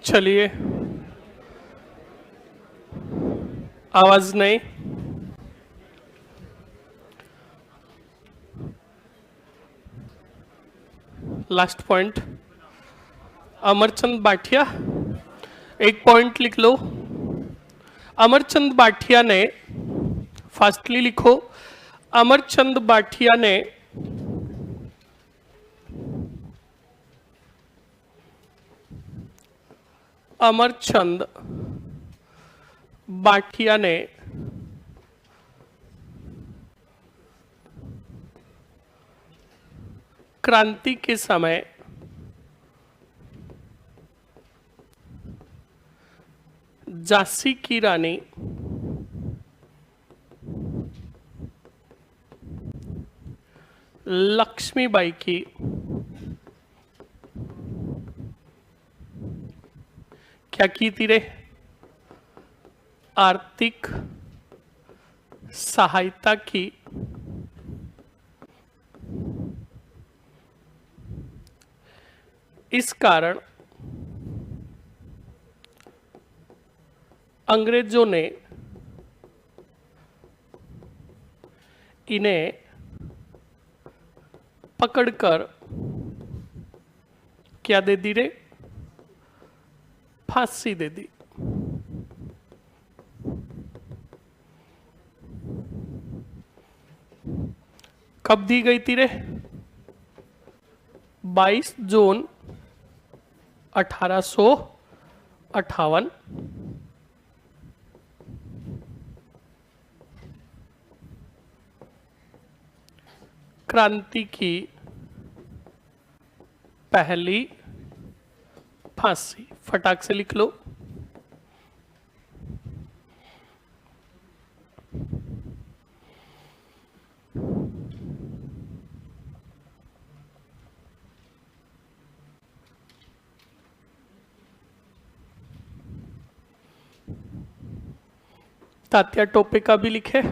चलिए, आवाज नहीं। लास्ट पॉइंट, अमरचंद बाठिया, एक पॉइंट लिख लो। अमरचंद बाठिया ने, फास्टली लिखो, अमरचंद बाठिया ने अमरचंद बाठिया ने क्रांति के समय झांसी की रानी लक्ष्मीबाई की क्या की थी रे? आर्थिक सहायता की। इस कारण अंग्रेजों ने इन्हें पकड़कर क्या दे दी रे? फांसी दे दी। कब दी गई थी रे? 22 जून 1858। क्रांति की पहली फांसी। फटाक से लिख लो। तात्या टोपे का भी लिखे,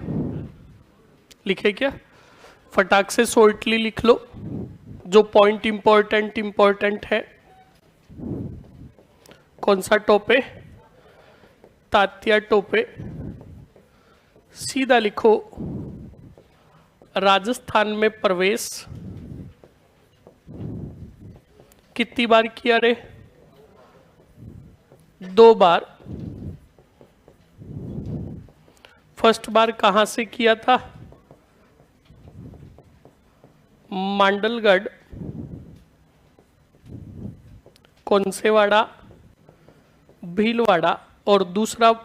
लिखे क्या? फटाक से शॉर्टली लिख लो, जो पॉइंट इंपॉर्टेंट है। कौन सा टोपे? तात्या टोपे। सीधा लिखो, राजस्थान में प्रवेश कितनी बार किया रे? 2 बार। फर्स्ट बार कहां से किया था? मांडलगढ़, कौनसेवाड़ा, भीलवाड़ा। और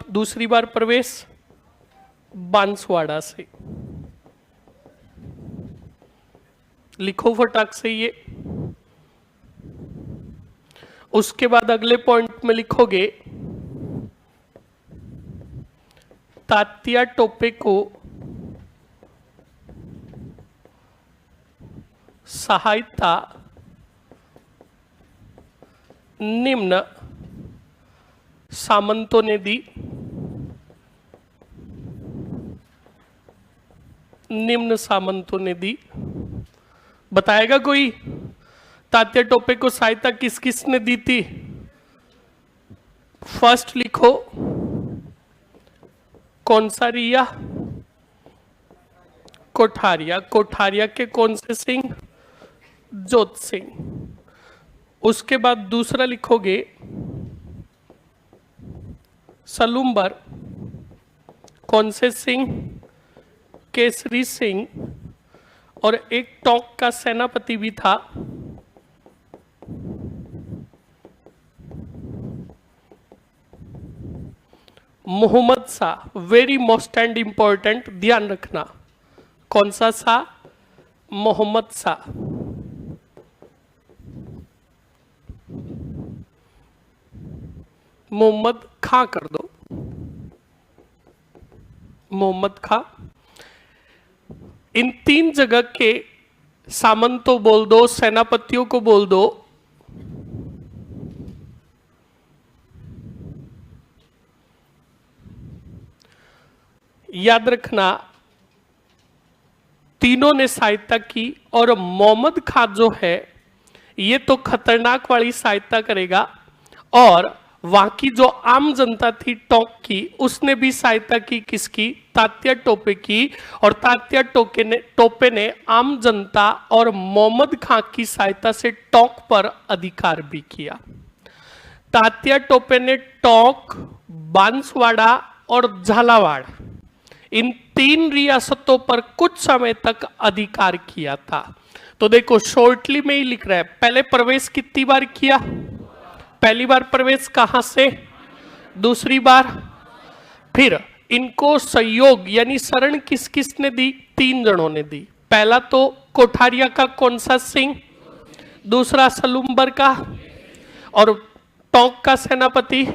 दूसरी बार प्रवेश बांसवाड़ा से। लिखो फटाक से ये। उसके बाद अगले पॉइंट में लिखोगे, तात्या टोपे को सहायता निम्न सामंतों ने दी। निम्न सामंतों ने दी। बताएगा कोई? तात्या टोपे को सहायता किस किस ने दी थी? फर्स्ट लिखो, कौन सा रिया? कोठारिया। कोठारिया के कौन से सिंह? जोत सिंह। उसके बाद दूसरा लिखोगे, सलूम्बर। कौन से सिंह? केसरी सिंह। और एक टोंक का सेनापति भी था, Mohammad Shah. Very most and important, ध्यान रखना। कौन सा शाह? मोहम्मद शाह। मोहम्मद खां कर दो, मोहम्मद खां। इन 3 जगह के सामंतों बोल दो, सेनापतियों को बोल दो। याद रखना, तीनों ने सहायता की। और मोहम्मद खां जो है, ये तो खतरनाक वाली सहायता करेगा। और वहां की जो आम जनता थी टोंक की, उसने भी सहायता की किसकी? तात्या टोपे की। और तात्या टोपे ने आम जनता और मोहम्मद खां की सहायता से टोंक पर अधिकार भी किया। तात्या टोपे ने टोंक, बांसवाड़ा और झालावाड़, इन 3 रियासतों पर कुछ समय तक अधिकार किया था। तो देखो शॉर्टली में ही लिख रहा है, पहले प्रवेश कितनी बार किया? पहली बार प्रवेश कहां से? दूसरी बार। फिर इनको सहयोग यानी शरण किस किस ने दी? 3 जनों ने दी। पहला तो कोठारिया का कौन सा सिंह, दूसरा सलूम्बर का, और टोंक का सेनापति।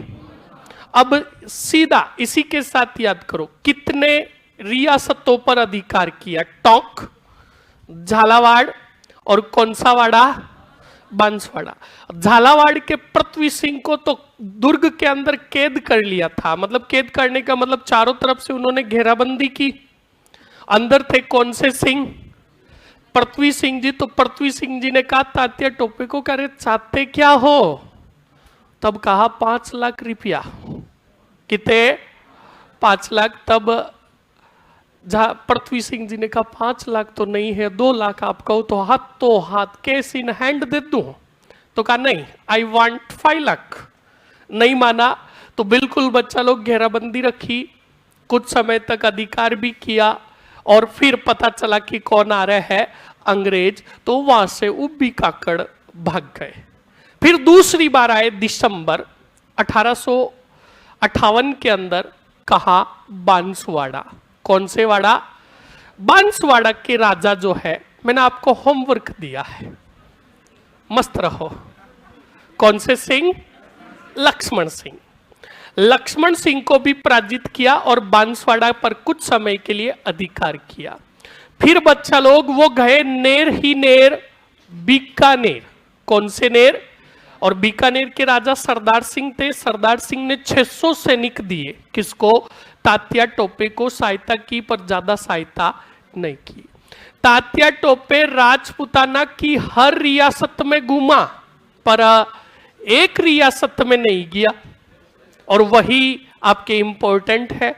अब सीधा इसी के साथ याद करो, कितने रियासतों पर अधिकार किया? टोंक, झालावाड़ और कौन सा वाड़ा? बांसवाड़ा। झालावाड़ के पृथ्वी सिंह को तो दुर्ग के अंदर कैद कर लिया था। मतलब कैद करने का मतलब चारों तरफ से उन्होंने घेराबंदी की। अंदर थे कौन से सिंह? पृथ्वी सिंह जी। तो पृथ्वी सिंह जी ने कहा तात्या टोपे को, कह रहे चाहते क्या हो? तब कहा 5 लाख रुपया। कितने? 5 लाख। तब पृथ्वी सिंह जी ने कहा 5 लाख तो नहीं है, 2 लाख आप कहो तो हाथ कैश इन हैंड दे दूं? तो कहा नहीं, आई वांट 5 लाख। नहीं माना तो बिल्कुल बच्चा लोग घेराबंदी रखी, कुछ समय तक अधिकार भी किया, और फिर पता चला कि कौन आ रहा है? अंग्रेज। तो वहां से उब्बी काकड़ भाग गए। फिर दूसरी बार आए दिसंबर 1858 के अंदर। कहा? बांसवाड़ा। कौन से वाड़ा? बांसवाड़ा के राजा जो है, मैंने आपको होमवर्क दिया है, मस्त रहो। कौन से सिंह? लक्ष्मण सिंह। लक्ष्मण सिंह को भी पराजित किया और बांसवाड़ा पर कुछ समय के लिए अधिकार किया। फिर बच्चा लोग वो गए नेर ही नेर, बीकानेर। कौन से नेर? और बीकानेर के राजा सरदार सिंह थे। सरदार सिंह ने 600 सैनिक दिए। किसको? तात्या टोपे को सहायता की, पर ज्यादा सहायता नहीं की। तात्या टोपे राजपुताना की हर रियासत में घूमा, पर एक रियासत में नहीं गया, और वही आपके इंपॉर्टेंट है।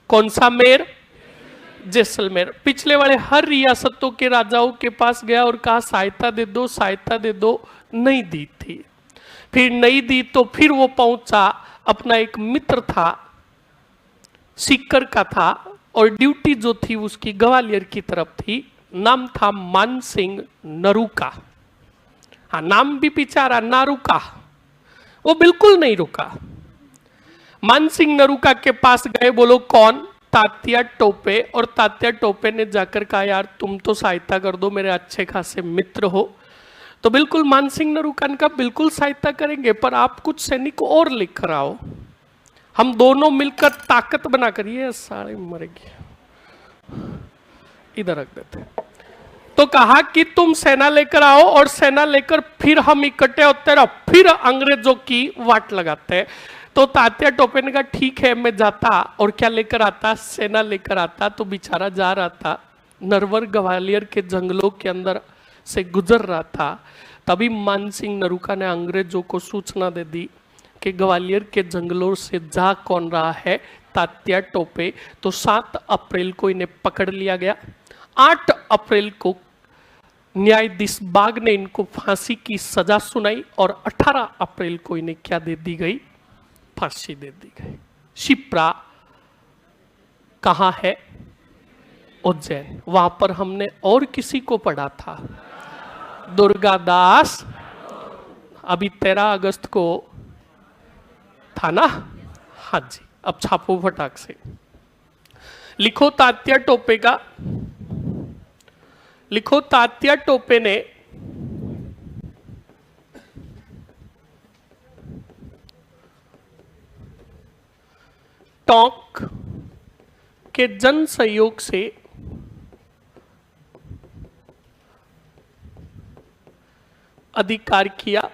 कौन सा मेर? जैसलमेर। पिछले वाले हर रियासतों के राजाओं के पास गया और कहा सहायता दे दो, सहायता दे दो। नहीं दी थी। फिर नहीं दी तो फिर वो पहुंचा, अपना एक मित्र था, सीकर का था, और ड्यूटी जो थी उसकी ग्वालियर की तरफ थी। नाम था मानसिंह नरूका। हाँ, नाम भी बेचारा ना रुका, वो बिल्कुल नहीं रुका। मानसिंह नरूका के पास गए। बोलो कौन? तात्या टोपे। और तात्या टोपे ने जाकर कहा यार तुम तो सहायता कर दो, मेरे अच्छे खासे मित्र हो। तो बिल्कुल मानसिंह नरूका का बिल्कुल सहायता करेंगे, पर आप कुछ सैनिक और लिख कर आओ, हम दोनों मिलकर ताकत बनाकर। ये सारे मरेंगे, इधर रख देते। तो कहा कि तुम सेना लेकर आओ, और सेना लेकर फिर हम इकट्ठे होते रहो, फिर अंग्रेजों की वाट लगाते हैं। तो तात्या टोपे ने कहा ठीक है मैं जाता, और क्या लेकर आता? सेना लेकर आता। तो बेचारा जा रहा था, नरवर ग्वालियर के जंगलों के अंदर से गुजर रहा था। तभी मानसिंह नरूका ने अंग्रेजों को सूचना दे दी कि ग्वालियर के जंगलों से जा कौन रहा है? तात्या टोपे। तो 7 अप्रैल को इन्हें पकड़ लिया गया। 8 अप्रैल को न्यायाधीश बाग ने इनको फांसी की सजा सुनाई, और 18 अप्रैल को इन्हें क्या दे दी गई? फांसी दे दी गई। शिप्रा कहां है? उज्जैन। वहां पर हमने और किसी को पढ़ा था? दुर्गादास। अभी 13 अगस्त को था ना? हाँ जी। अब छापो फटाक से, लिखो तात्या टोपे का। लिखो तात्या टोपे ने टोंक के जन सहयोग से अधिकार किया।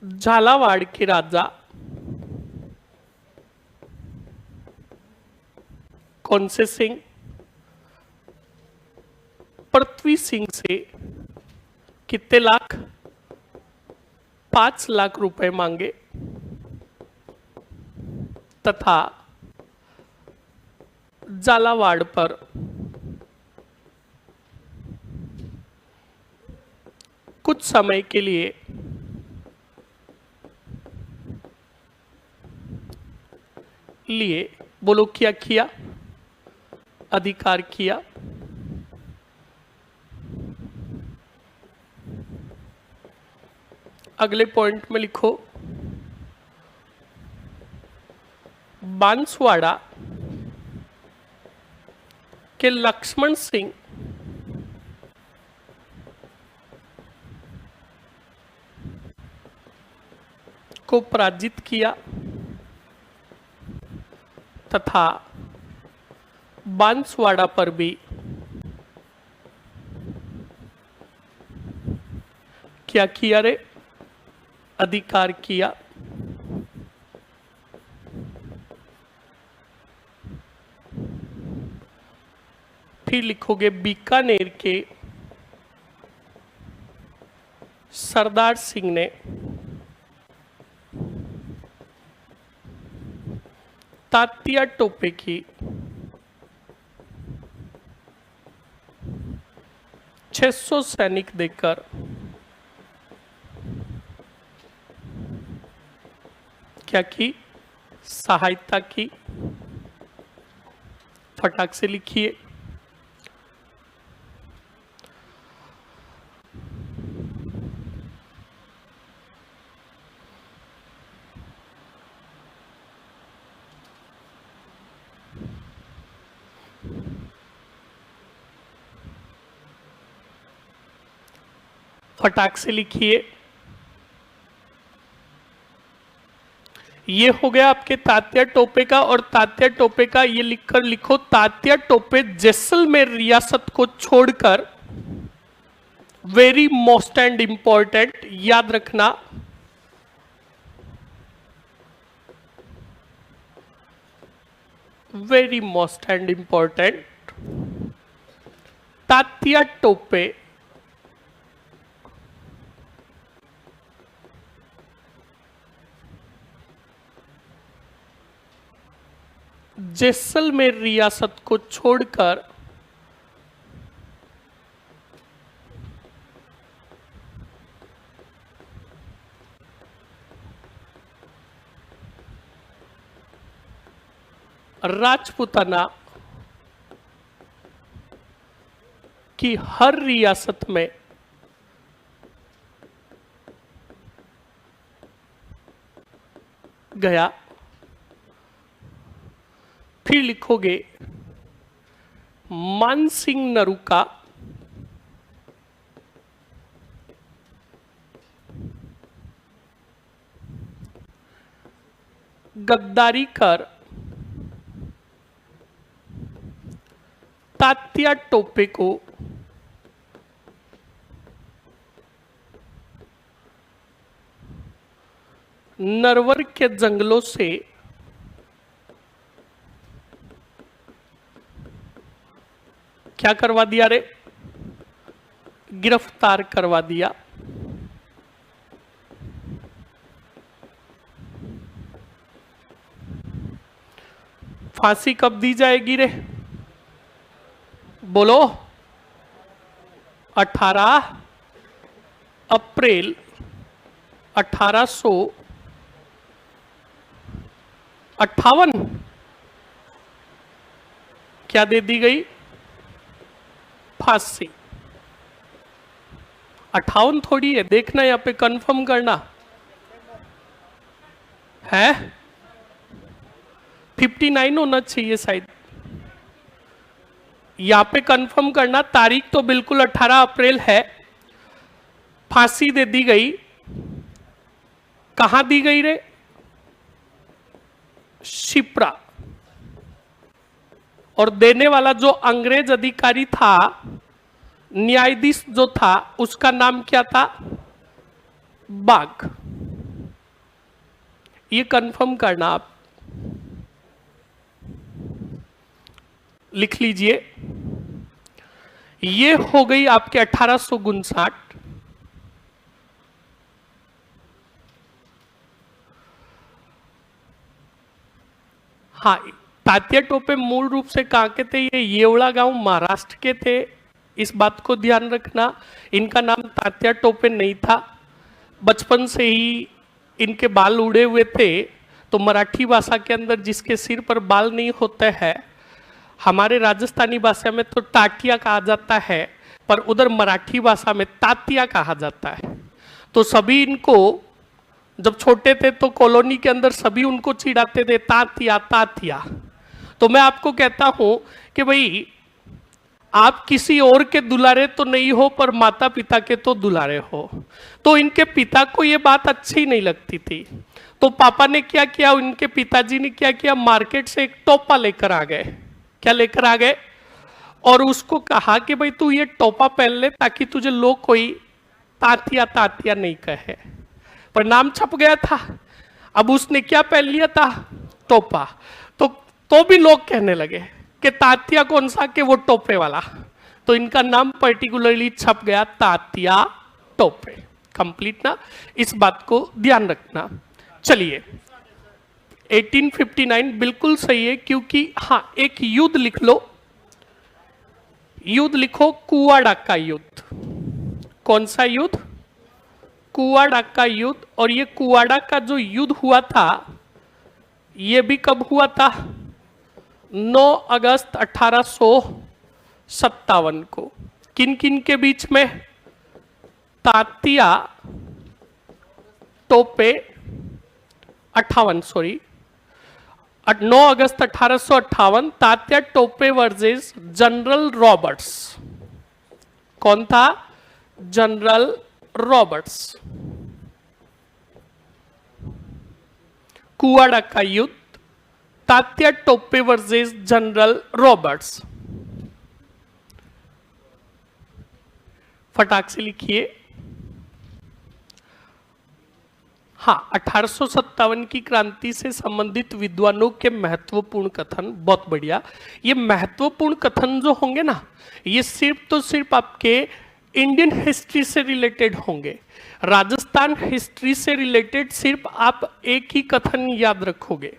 झालावाड़ के राजा कौन से सिंह? पृथ्वी सिंह से कितने लाख? 5 लाख रुपए मांगे तथा झालावाड़ पर कुछ समय के लिए बोलो क्या किया? अधिकार किया। अगले पॉइंट में लिखो, बांसवाड़ा के लक्ष्मण सिंह को पराजित किया तथा बांसवाड़ा पर भी क्या किया रे? अधिकार किया। फिर लिखोगे बीकानेर के सरदार सिंह ने तात्या टोपे की 600 सैनिक देकर क्या की? सहायता की। फटाक से लिखिए। फटाक से लिखिए। ये हो गया आपके तात्या टोपे का, और तात्या टोपे का ये लिखकर लिखो, तात्या टोपे जैसलमेर रियासत को छोड़कर, वेरी मोस्ट एंड इंपॉर्टेंट, याद रखना, very most and important, Tatya Tope Jaisalmer रियासत को छोड़कर राजपूताना की हर रियासत में गया। फिर लिखोगे मानसिंह नरूका गद्दारी कर तात्या टोपे को नरवर के जंगलों से क्या करवा दिया रे? गिरफ्तार करवा दिया। फांसी कब दी जाएगी रे? बोलो। 18 अप्रैल 1858 क्या दे दी गई? फांसी। 58 थोड़ी है, देखना यहां पे कंफर्म करना है। 59 होना चाहिए शायद। यहां पे कंफर्म करना, तारीख तो बिल्कुल 18 अप्रैल है। फांसी दे दी गई। कहां दी गई रे? शिप्रा। और देने वाला जो अंग्रेज अधिकारी था, न्यायाधीश जो था, उसका नाम क्या था? बाग। ये कंफर्म करना आप, लिख लीजिए। ये हो गई आपके 1859। हाँ, तात्या टोपे मूल रूप से कहाँ के थे? ये येवला गांव महाराष्ट्र के थे, इस बात को ध्यान रखना। इनका नाम तात्या टोपे नहीं था। बचपन से ही इनके बाल उड़े हुए थे, तो मराठी भाषा के अंदर जिसके सिर पर बाल नहीं होते हैं, हमारे राजस्थानी भाषा में तो टाटिया कहा जाता है, पर उधर मराठी भाषा में तातिया कहा जाता है। तो सभी इनको जब छोटे थे तो कॉलोनी के अंदर सभी उनको चिढ़ाते थे, तातिया तातिया। तो मैं आपको कहता हूं कि भाई आप किसी और के दुलारे तो नहीं हो, पर माता पिता के तो दुलारे हो। तो इनके पिता को ये बात अच्छी नहीं लगती थी, तो पापा ने क्या किया, उनके पिताजी ने क्या किया, मार्केट से एक टोपा लेकर आ गए। क्या लेकर आ गए? और उसको कहा कि भाई तू ये टोपा पहन ले ताकि तुझे लोग कोई तातिया तातिया नहीं कहे। पर नाम छप गया था। अब उसने क्या पहन लिया था? टोपा। तो भी लोग कहने लगे कि तातिया कौन सा, कि वो टोपे वाला। तो इनका नाम पर्टिकुलरली छप गया तातिया टोपे। कंप्लीट ना, इस बात को ध्यान रखना। चलिए 1859 बिल्कुल सही है, क्योंकि हाँ एक युद्ध लिख लो, युद्ध लिखो, कुआडा का युद्ध। कौन सा युद्ध? कुआडा का युद्ध। और ये कुआडा का जो युद्ध हुआ था, ये भी कब हुआ था? 9 अगस्त 1857 को। किन किन के बीच में? तात्या टोपे 9 अगस्त 1858, Tatya Tope versus general Roberts. कौन था? General Roberts. कुआडा का युद्ध, Tatya Tope versus general Roberts. फटाक से लिखिए। हाँ, 1857 की क्रांति से संबंधित विद्वानों के महत्वपूर्ण कथन। बहुत बढ़िया। ये महत्वपूर्ण कथन जो होंगे ना, ये सिर्फ आपके इंडियन हिस्ट्री से रिलेटेड होंगे। राजस्थान हिस्ट्री से रिलेटेड सिर्फ आप एक ही कथन याद रखोगे।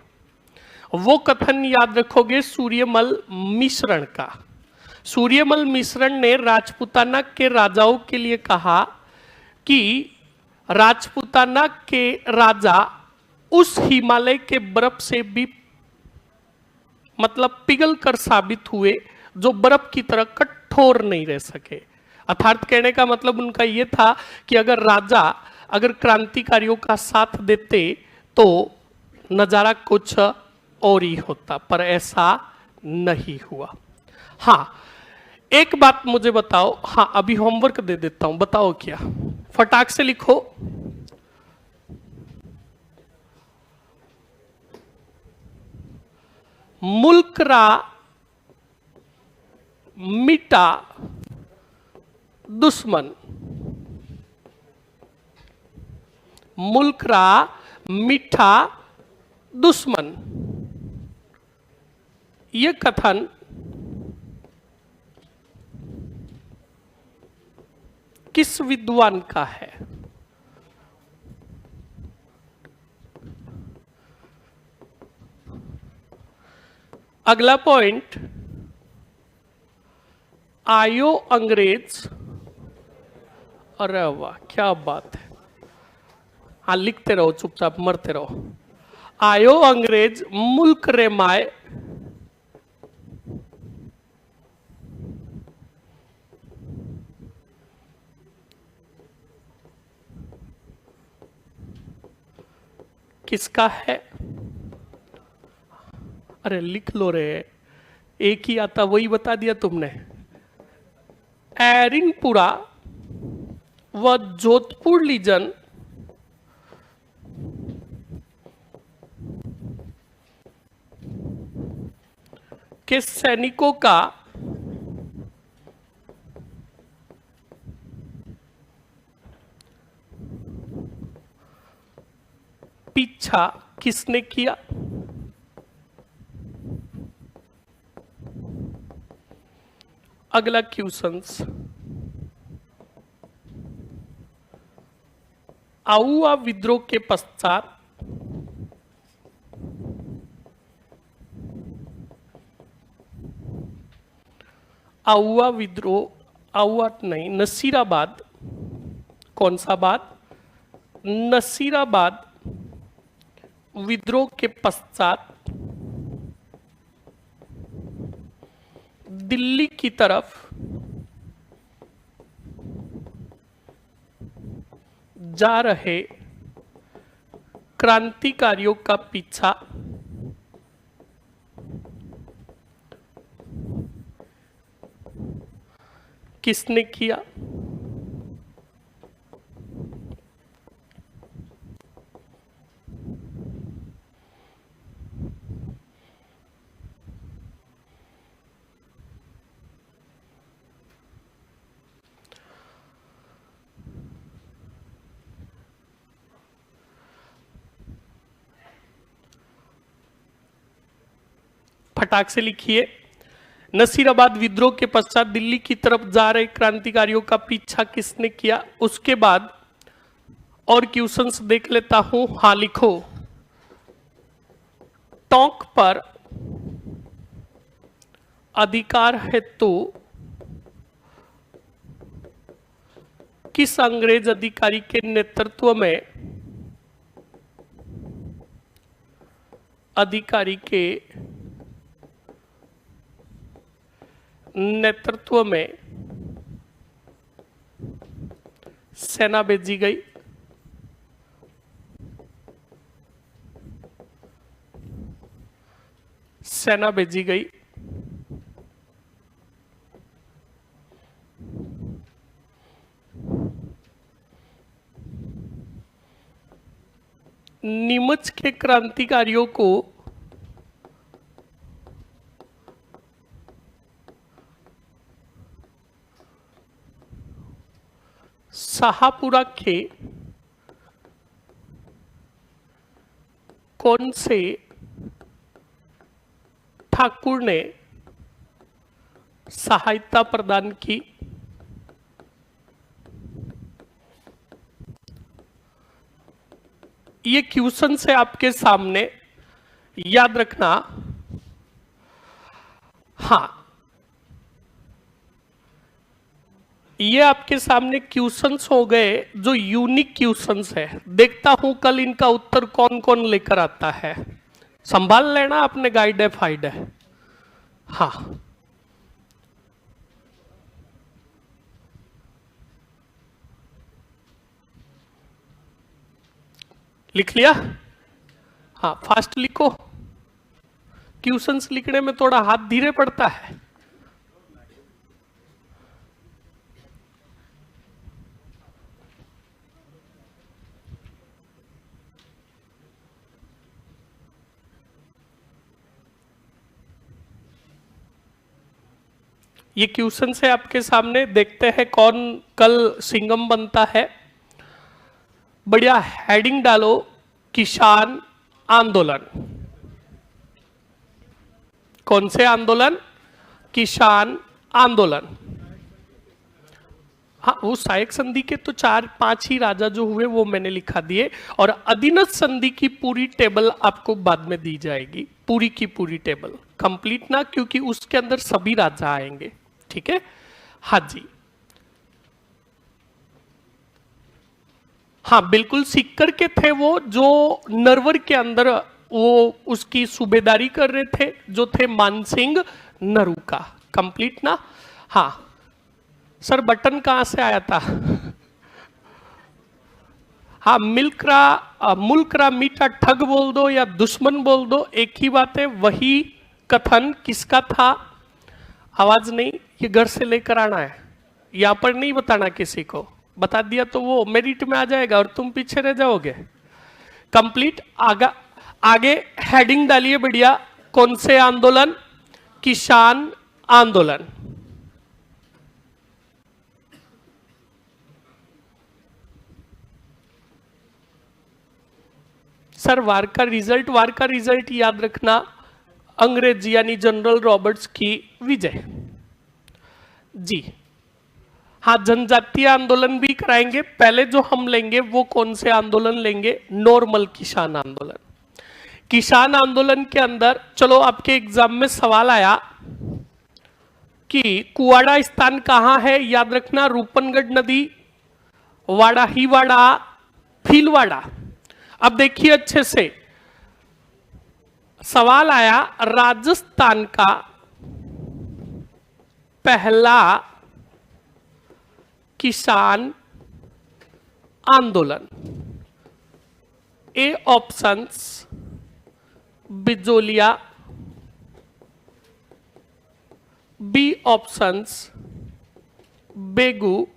वो कथन याद रखोगे सूर्यमल मिश्रण का। सूर्यमल मिश्रण ने राजपूताना के राजाओं के लिए कहा कि राजपूताना के राजा उस हिमालय के बर्फ से भी मतलब पिघल कर साबित हुए, जो बर्फ की तरह कठोर नहीं रह सके। अर्थात कहने का मतलब उनका यह था कि अगर क्रांतिकारियों का साथ देते तो नजारा कुछ और ही होता, पर ऐसा नहीं हुआ। हाँ, एक बात मुझे बताओ। हाँ, अभी होमवर्क दे देता हूं, बताओ क्या? फटाक से लिखो। मुल्क रा मिटा दुश्मन। मुल्क रा मीठा दुश्मन। यह कथन किस विद्वान का है? अगला पॉइंट, आयो अंग्रेज। अरे वाह, क्या बात है। हाँ, लिखते रहो, चुपचाप मरते रहो। आयो अंग्रेज मुल्क रे माए, किसका है? अरे लिख लो रे, एक ही आता, वही बता दिया तुमने। एरिनपुरा व जोधपुर लीजन के सैनिकों का पीछा किसने किया? अगला क्वेश्चंस, आउआ विद्रोह के पश्चात आउआ विद्रोह, आउआ नहीं, नसीराबाद, कौन सा बाद, नसीराबाद विद्रोह के पश्चात दिल्ली की तरफ जा रहे क्रांतिकारियों का पीछा किसने किया? फटाक से लिखिए। नसीराबाद विद्रोह के पश्चात दिल्ली की तरफ जा रहे क्रांतिकारियों का पीछा किसने किया? उसके बाद और क्वेश्चंस देख लेता हूं। हाँ लिखो, टोंक पर अधिकार हेतु किस अंग्रेज अधिकारी के नेतृत्व में सेना भेजी गई? सेना भेजी गई। नीमच के क्रांतिकारियों को शाहपुरा के कौन से ठाकुर ने सहायता प्रदान की? ये क्वेश्चन से आपके सामने, याद रखना। हाँ, ये आपके सामने क्वेश्चंस हो गए जो यूनिक क्वेश्चंस है। देखता हूं कल इनका उत्तर कौन कौन लेकर आता है। संभाल लेना, अपने गाइड है फाइड है। हाँ, लिख लिया? हाँ, फास्ट लिखो। क्वेश्चंस लिखने में थोड़ा हाथ धीरे पड़ता है। ये क्वेश्चन है आपके सामने, देखते हैं कौन कल सिंघम बनता है। बढ़िया हेडिंग डालो, किसान आंदोलन। कौन से आंदोलन? किसान आंदोलन। हाँ, वो सहायक संधि के तो 4-5 ही राजा जो हुए वो मैंने लिखा दिए, और अधीनस्थ संधि की पूरी टेबल आपको बाद में दी जाएगी, पूरी की पूरी टेबल कंप्लीट ना, क्योंकि उसके अंदर सभी राजा आएंगे। ठीक है? हाँ जी, हाँ बिल्कुल, सीकर के थे वो, जो नरवर के अंदर वो उसकी सूबेदारी कर रहे थे, जो थे मानसिंह नरूका। कंप्लीट ना? हाँ सर, बटन कहां से आया था? हाँ, मुल्क मीठा ठग बोल दो या दुश्मन बोल दो, एक ही बात है। वही कथन किसका था? आवाज नहीं, ये घर से लेकर आना है, यहां पर नहीं बताना किसी को। बता दिया तो वो मेरिट में आ जाएगा और तुम पीछे रह जाओगे। कंप्लीट। आगे हेडिंग डालिए बढ़िया, कौन से आंदोलन? किसान आंदोलन। सर वार का रिजल्ट याद रखना, अंग्रेज यानी जनरल रॉबर्ट्स की विजय। जी हाँ, जनजातीय आंदोलन भी कराएंगे। पहले जो हम लेंगे वो कौन से आंदोलन लेंगे? नॉर्मल किसान आंदोलन। किसान आंदोलन के अंदर चलो आपके एग्जाम में सवाल आया कि कुवाड़ा स्थान कहां है? याद रखना, रूपनगढ़ नदी, वाड़ा ही वाड़ा, भीलवाड़ा। अब देखिए अच्छे से, सवाल आया राजस्थान का पहला किसान आंदोलन। A options Bijolia, B options Begu,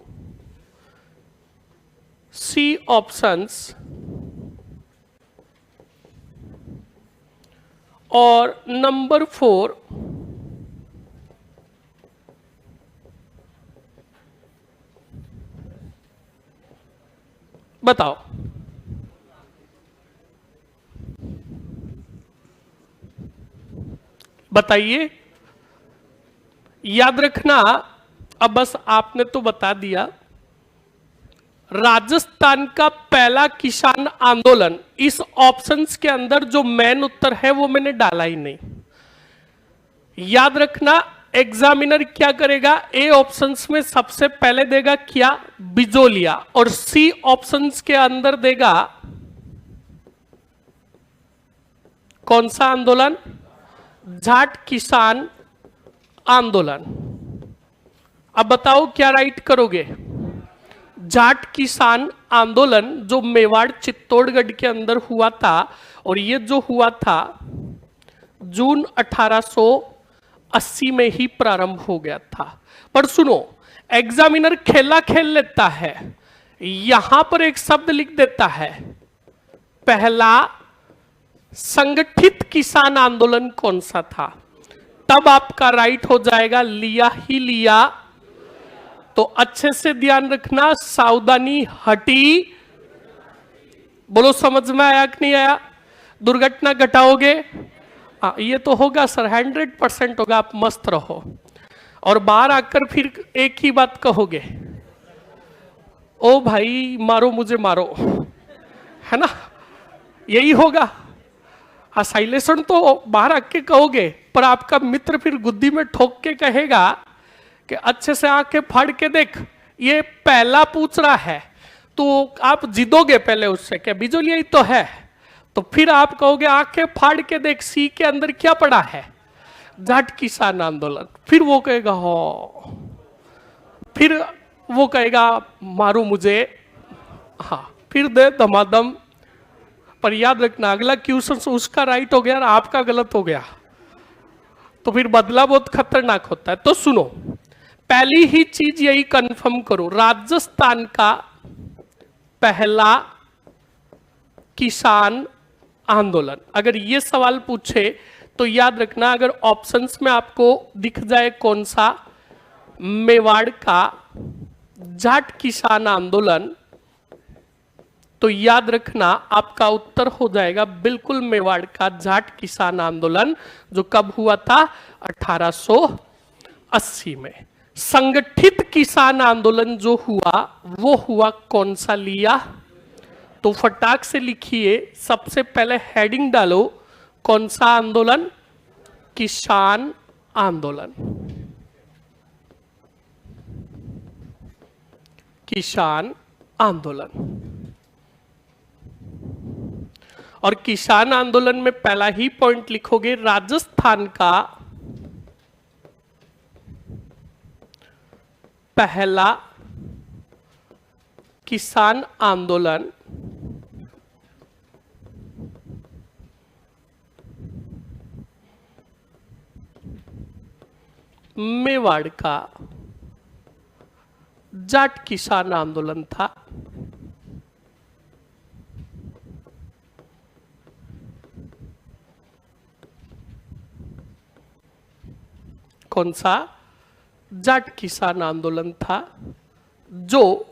C options और नंबर 4 बताओ। बताइए, याद रखना। अब बस आपने तो बता दिया राजस्थान का पहला किसान आंदोलन। इस ऑप्शंस के अंदर जो मेन उत्तर है वो मैंने डाला ही नहीं। याद रखना, एग्जामिनर क्या करेगा? ए ऑप्शंस में सबसे पहले देगा क्या? बिजोलिया। और सी ऑप्शंस के अंदर देगा कौन सा आंदोलन? जाट किसान आंदोलन। अब बताओ क्या राइट करोगे? जाट किसान आंदोलन जो मेवाड़ चित्तौड़गढ़ के अंदर हुआ था, और ये जो हुआ था जून 1880 में ही प्रारंभ हो गया था। पर सुनो, एग्जामिनर खेला खेल लेता है, यहां पर एक शब्द लिख देता है, पहला संगठित किसान आंदोलन कौन सा था? तब आपका राइट हो जाएगा लिया ही लिया। तो अच्छे से ध्यान रखना, सावधानी हटी। बोलो समझ में आया कि नहीं आया? दुर्घटना घटाओगे? ये तो होगा सर, 100% होगा। आप मस्त रहो और बाहर आकर फिर एक ही बात कहोगे, ओ भाई मारो मुझे मारो, है ना? यही होगा। साइलेशन तो बाहर आके कहोगे, पर आपका मित्र फिर गुद्दी में ठोक के कहेगा कि अच्छे से आके फाड़ के देख, ये पहला पूछ रहा है। तो आप जिदोगे पहले उससे कि बिजोलिया ही तो है, तो फिर आप कहोगे आके फाड़ के देख, सी के अंदर क्या पड़ा है? जाट किसान आंदोलन। फिर वो कहेगा हो, फिर वो कहेगा मारो मुझे, हाँ फिर दे धमाधम। पर याद रखना, अगला क्वेश्चन उसका राइट हो गया और आपका गलत हो गया, तो फिर बदला बहुत खतरनाक होता है। तो सुनो, पहली ही चीज यही कंफर्म करो, राजस्थान का पहला किसान आंदोलन। अगर ये सवाल पूछे तो याद रखना, अगर ऑप्शंस में आपको दिख जाए कौन सा, मेवाड़ का जाट किसान आंदोलन, तो याद रखना आपका उत्तर हो जाएगा बिल्कुल मेवाड़ का जाट किसान आंदोलन, जो कब हुआ था? 1880 में। संगठित किसान आंदोलन जो हुआ वो हुआ कौन सा लिया? तो फटाक से लिखिए, सबसे पहले हेडिंग डालो, कौन सा आंदोलन? किसान आंदोलन। किसान आंदोलन। और किसान आंदोलन में पहला ही पॉइंट लिखोगे, राजस्थान का पहला किसान आंदोलन मेवाड़ का जाट किसान आंदोलन था। कौन सा? जाट किसान आंदोलन था, जो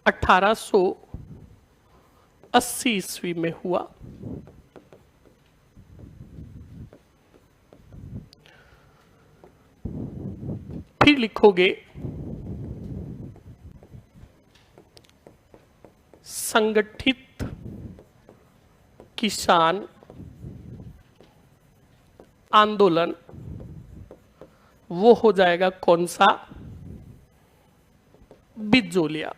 1880 ईस्वी में हुआ। फिर लिखोगे संगठित किसान आंदोलन, वो हो जाएगा कौन सा? बिजोलिया।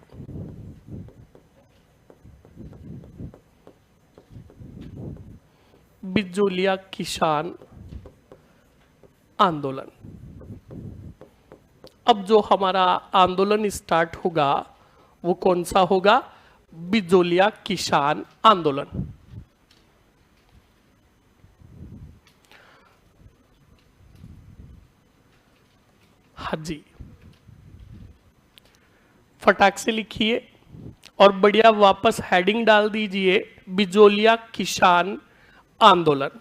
बिजोलिया किसान आंदोलन। अब जो हमारा आंदोलन स्टार्ट होगा वो कौन सा होगा? बिजोलिया किसान आंदोलन। हाँ जी, फटाक से लिखिए और बढ़िया वापस हेडिंग डाल दीजिए, बिजोलिया किसान आंदोलन।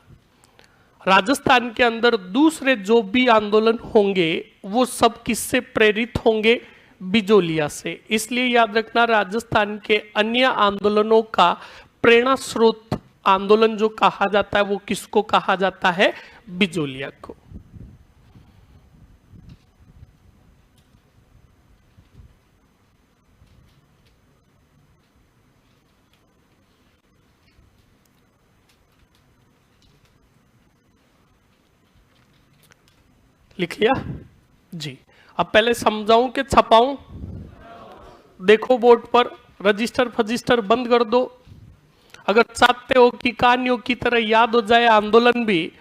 राजस्थान के अंदर दूसरे जो भी आंदोलन होंगे वो सब किससे प्रेरित होंगे? बिजोलिया से। इसलिए याद रखना, राजस्थान के अन्य आंदोलनों का प्रेरणा स्रोत आंदोलन जो कहा जाता है वो किसको कहा जाता है? बिजोलिया को। लिख लिया जी। अब पहले समझाऊं कि छपाऊं? देखो बोर्ड पर, रजिस्टर फजिस्टर बंद कर दो। अगर चाहते हो कि कहानियों की तरह याद हो जाए आंदोलन भी,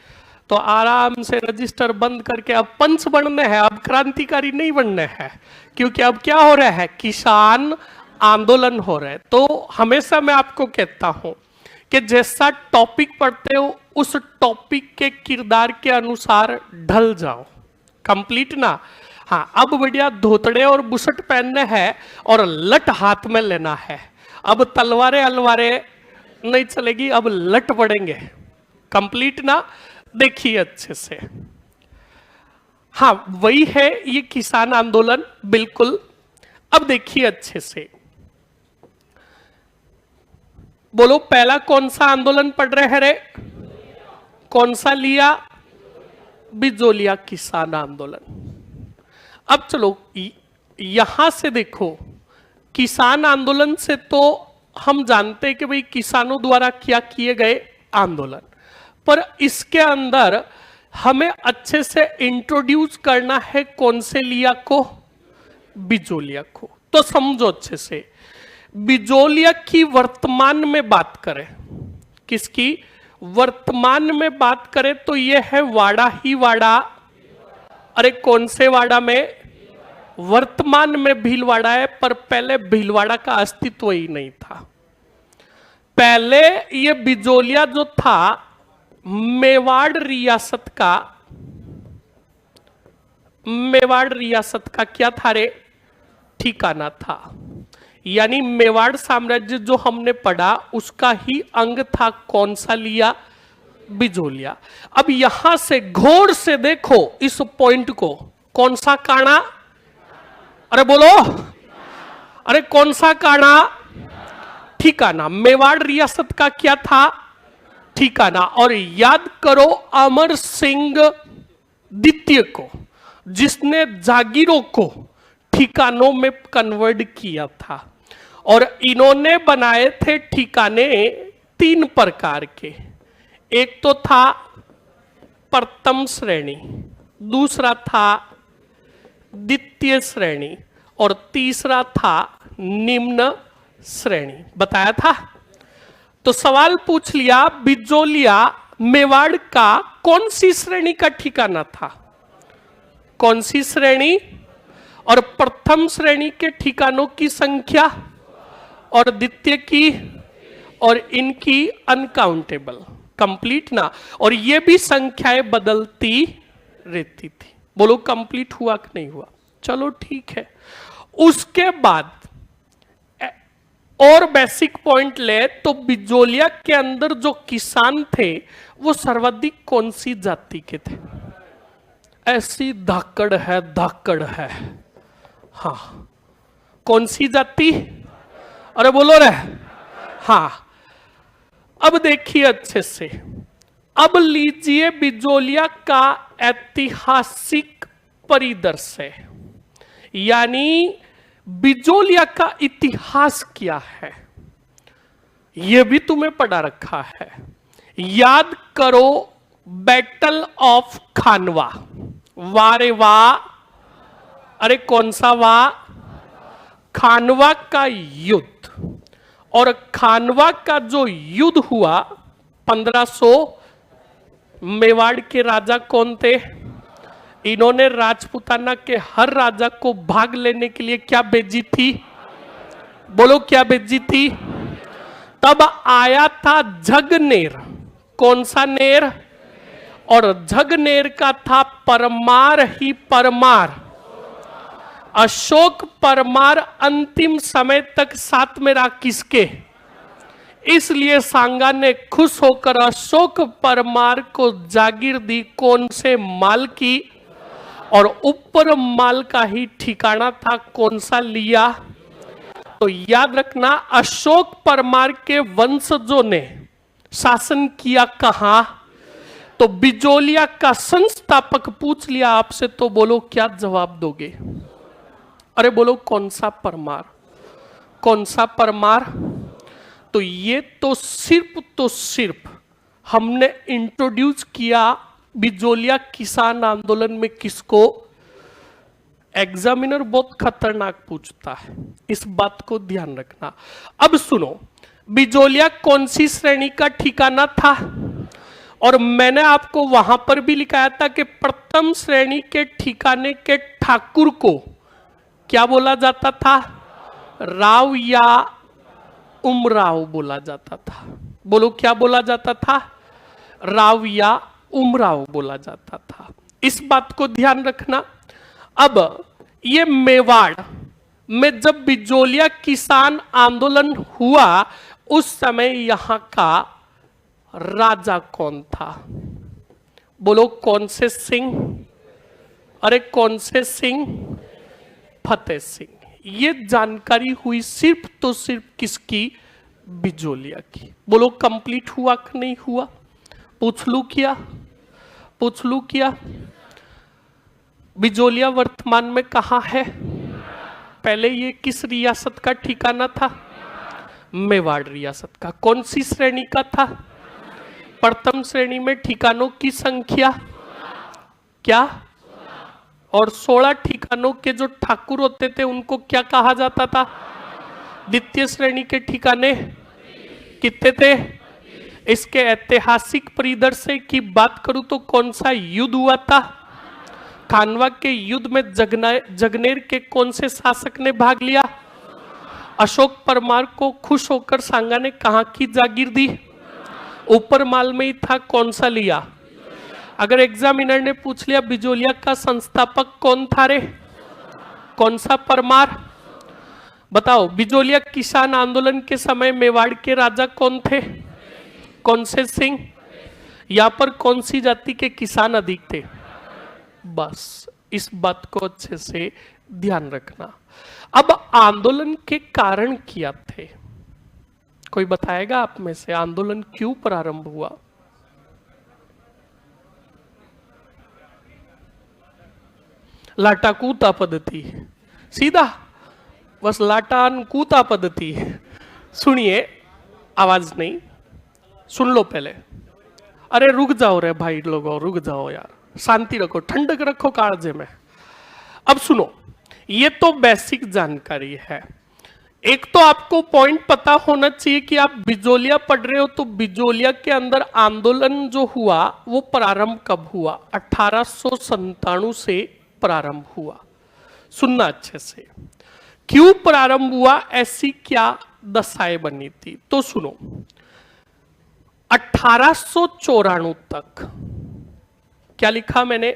तो आराम से रजिस्टर बंद करके अब पंच बनने हैं, अब क्रांतिकारी नहीं बनने हैं। क्योंकि अब क्या हो रहा है? किसान आंदोलन हो रहा है। तो हमेशा मैं आपको कहता हूं कि जैसा टॉपिक पढ़ते हो उस टॉपिक के किरदार के अनुसार ढल जाओ। कंप्लीट ना? हाँ, अब बढ़िया धोतड़े और बुशट पहनने हैं और लट हाथ में लेना है। अब तलवारें अलवारे नहीं चलेगी, अब लट पड़ेंगे। कंप्लीट ना? देखिए अच्छे से। हाँ, वही है ये किसान आंदोलन, बिल्कुल। अब देखिए अच्छे से, बोलो पहला कौन सा आंदोलन पढ़ रहे हैं रे? कौन सा लिया? बिजोलिया किसान आंदोलन। अब चलो यहां से देखो, किसान आंदोलन से तो हम जानते हैं कि भाई किसानों द्वारा क्या किए गए आंदोलन, पर इसके अंदर हमें अच्छे से इंट्रोड्यूस करना है कौन से लिया को? बिजोलिया को। तो समझो अच्छे से, बिजोलिया की वर्तमान में बात करें, किसकी वर्तमान में बात करें तो यह है वाड़ा ही वाड़ा। अरे कौन से वाड़ा में? वर्तमान में भीलवाड़ा है, पर पहले भीलवाड़ा का अस्तित्व ही नहीं था। पहले ये बिजोलिया जो था मेवाड़ रियासत का क्या था रे? ठिकाना था। यानी मेवाड़ साम्राज्य जो हमने पढ़ा उसका ही अंग था। कौन सा लिया? बिजोलिया। अब यहां से घोर से देखो इस पॉइंट को, कौन सा काना? अरे बोलो, अरे कौन सा काना? ठिकाना। मेवाड़ रियासत का क्या था? ठिकाना। और याद करो अमर सिंह द्वितीय को, जिसने जागीरों को ठिकानों में कन्वर्ट किया था। और इन्होंने बनाए थे ठिकाने 3 प्रकार के। एक तो था प्रथम श्रेणी, दूसरा था द्वितीय श्रेणी और तीसरा था निम्न श्रेणी। बताया था। तो सवाल पूछ लिया, बिजोलिया मेवाड़ का कौन सी श्रेणी का ठिकाना था? कौन सी श्रेणी? और प्रथम श्रेणी के ठिकानों की संख्या और द्वितीय की और इनकी अनकाउंटेबल। कंप्लीट ना? और ये भी संख्याएं बदलती रहती थी। बोलो कंप्लीट हुआ कि नहीं हुआ? चलो ठीक है। उसके बाद और बेसिक पॉइंट ले तो बिजोलिया के अंदर जो किसान थे वो सर्वाधिक कौन सी जाति के थे? ऐसी धाकड़ है। हाँ, कौन सी जाति? अरे बोलो रे। हाँ, अब देखिए अच्छे से। अब लीजिए बिजोलिया का ऐतिहासिक परिदृश्य। यानी बिजोलिया का इतिहास क्या है यह भी तुम्हें पढ़ा रखा है। याद करो बैटल ऑफ खानवा। वारे वाह, अरे कौन सा वाह? खानवा का युद्ध। और खानवा का जो युद्ध हुआ 1500, मेवाड़ के राजा कौन थे? इन्होंने राजपूताना के हर राजा को भाग लेने के लिए क्या भेजी थी? बोलो क्या भेजी थी? तब आया था झगनेर। कौन सा नेर? और झगनेर का था परमार ही परमार। अशोक परमार अंतिम समय तक साथ में रहा किसके? इसलिए सांगा ने खुश होकर अशोक परमार को जागीर दी। कौन से माल की? और ऊपर माल का ही ठिकाना था कौन सा लिया? तो याद रखना अशोक परमार के वंशजों ने शासन किया कहां? तो बिजोलिया का संस्थापक पूछ लिया आपसे तो बोलो क्या जवाब दोगे? अरे बोलो कौन सा परमार? कौन सा परमार? तो ये तो सिर्फ हमने इंट्रोड्यूस किया बिजोलिया किसान आंदोलन में किसको? एग्जामिनर बहुत खतरनाक पूछता है, इस बात को ध्यान रखना। अब सुनो, बिजोलिया कौन सी श्रेणी का ठिकाना था? और मैंने आपको वहां पर भी लिखाया था कि प्रथम श्रेणी के ठिकाने के ठाकुर को क्या बोला जाता था? राव या उमराव बोला जाता था। बोलो क्या बोला जाता था? राव या उमराव बोला जाता था। इस बात को ध्यान रखना। अब ये मेवाड़ में जब बिजोलिया किसान आंदोलन हुआ उस समय यहां का राजा कौन था? बोलो कौन से सिंह? अरे कौन से सिंह? फतेह सिंह। ये जानकारी हुई सिर्फ तो सिर्फ किसकी? बिजोलिया की। बोलो कंप्लीट हुआ कि नहीं हुआ? पूछ लू क्या? पूछ लू क्या? बिजोलिया वर्तमान में कहां है? पहले ये किस रियासत का ठिकाना था? मेवाड़ रियासत का। कौन सी श्रेणी का था? प्रथम श्रेणी में ठिकानों की संख्या क्या? और 16 ठिकानों के जो ठाकुर होते थे उनको क्या कहा जाता था? द्वितीय श्रेणी के ठिकाने कितने थे? इसके ऐतिहासिक परिदृश्य की बात करूं तो कौन सा युद्ध हुआ था? खानवा के युद्ध में जगनेर के कौन से शासक ने भाग लिया? अशोक परमार को खुश होकर सांगा ने कहां की जागीर दी? ऊपर माल में ही था। कौन सा लिया? अगर एग्जामिनर ने पूछ लिया बिजोलिया का संस्थापक कौन था रे? कौन सा परमार? बताओ बिजोलिया किसान आंदोलन के समय मेवाड़ के राजा कौन थे? कौन से सिंह? यहां पर कौन सी जाति के किसान अधिक थे? बस इस बात को अच्छे से ध्यान रखना। अब आंदोलन के कारण क्या थे? कोई बताएगा आप में से आंदोलन क्यों प्रारंभ हुआ? लाटाकूता पद्धति, सीधा बस लाटानकूता पद्धति। सुनिए, आवाज नहीं, सुन लो पहले। अरे रुक जाओ रे भाई लोगों, रुक जाओ यार, शांति रखो, ठंडक रखो कालजे में। अब सुनो, ये तो बेसिक जानकारी है। एक तो आपको पॉइंट पता होना चाहिए कि आप बिजोलिया पढ़ रहे हो तो बिजोलिया के अंदर आंदोलन जो हुआ वो प्रारंभ कब हुआ? 1897 से प्रारंभ हुआ। सुनना अच्छे से, क्यों प्रारंभ हुआ, ऐसी क्या दशाएं बनी थी? तो सुनो, 1894 तक, क्या लिखा मैंने?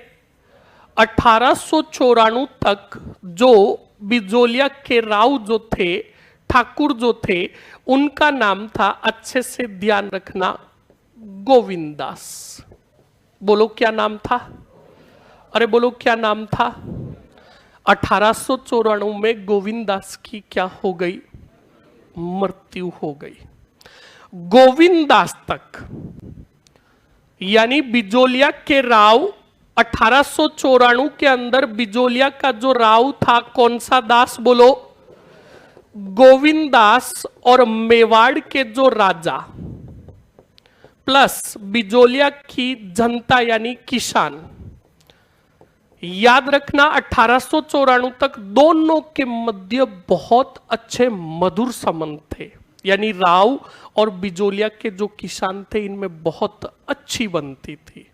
1894 तक जो बिजोलिया के राव जो थे, ठाकुर जो थे, उनका नाम था, अच्छे से ध्यान रखना, गोविंदास। बोलो क्या नाम था? अरे बोलो क्या नाम था? 1894 में गोविंदास की क्या हो गई? मृत्यु हो गई। गोविंदास तक यानी बिजोलिया के राव 1894 के अंदर बिजोलिया का जो राव था कौन सा दास बोलो? गोविंद दास और मेवाड़ के जो राजा प्लस बिजोलिया की जनता यानी किसान। याद रखना 1894 तक दोनों के मध्य बहुत अच्छे मधुर संबंध थे, यानी राव और बिजोलिया के जो किसान थे इनमें बहुत अच्छी बनती थी,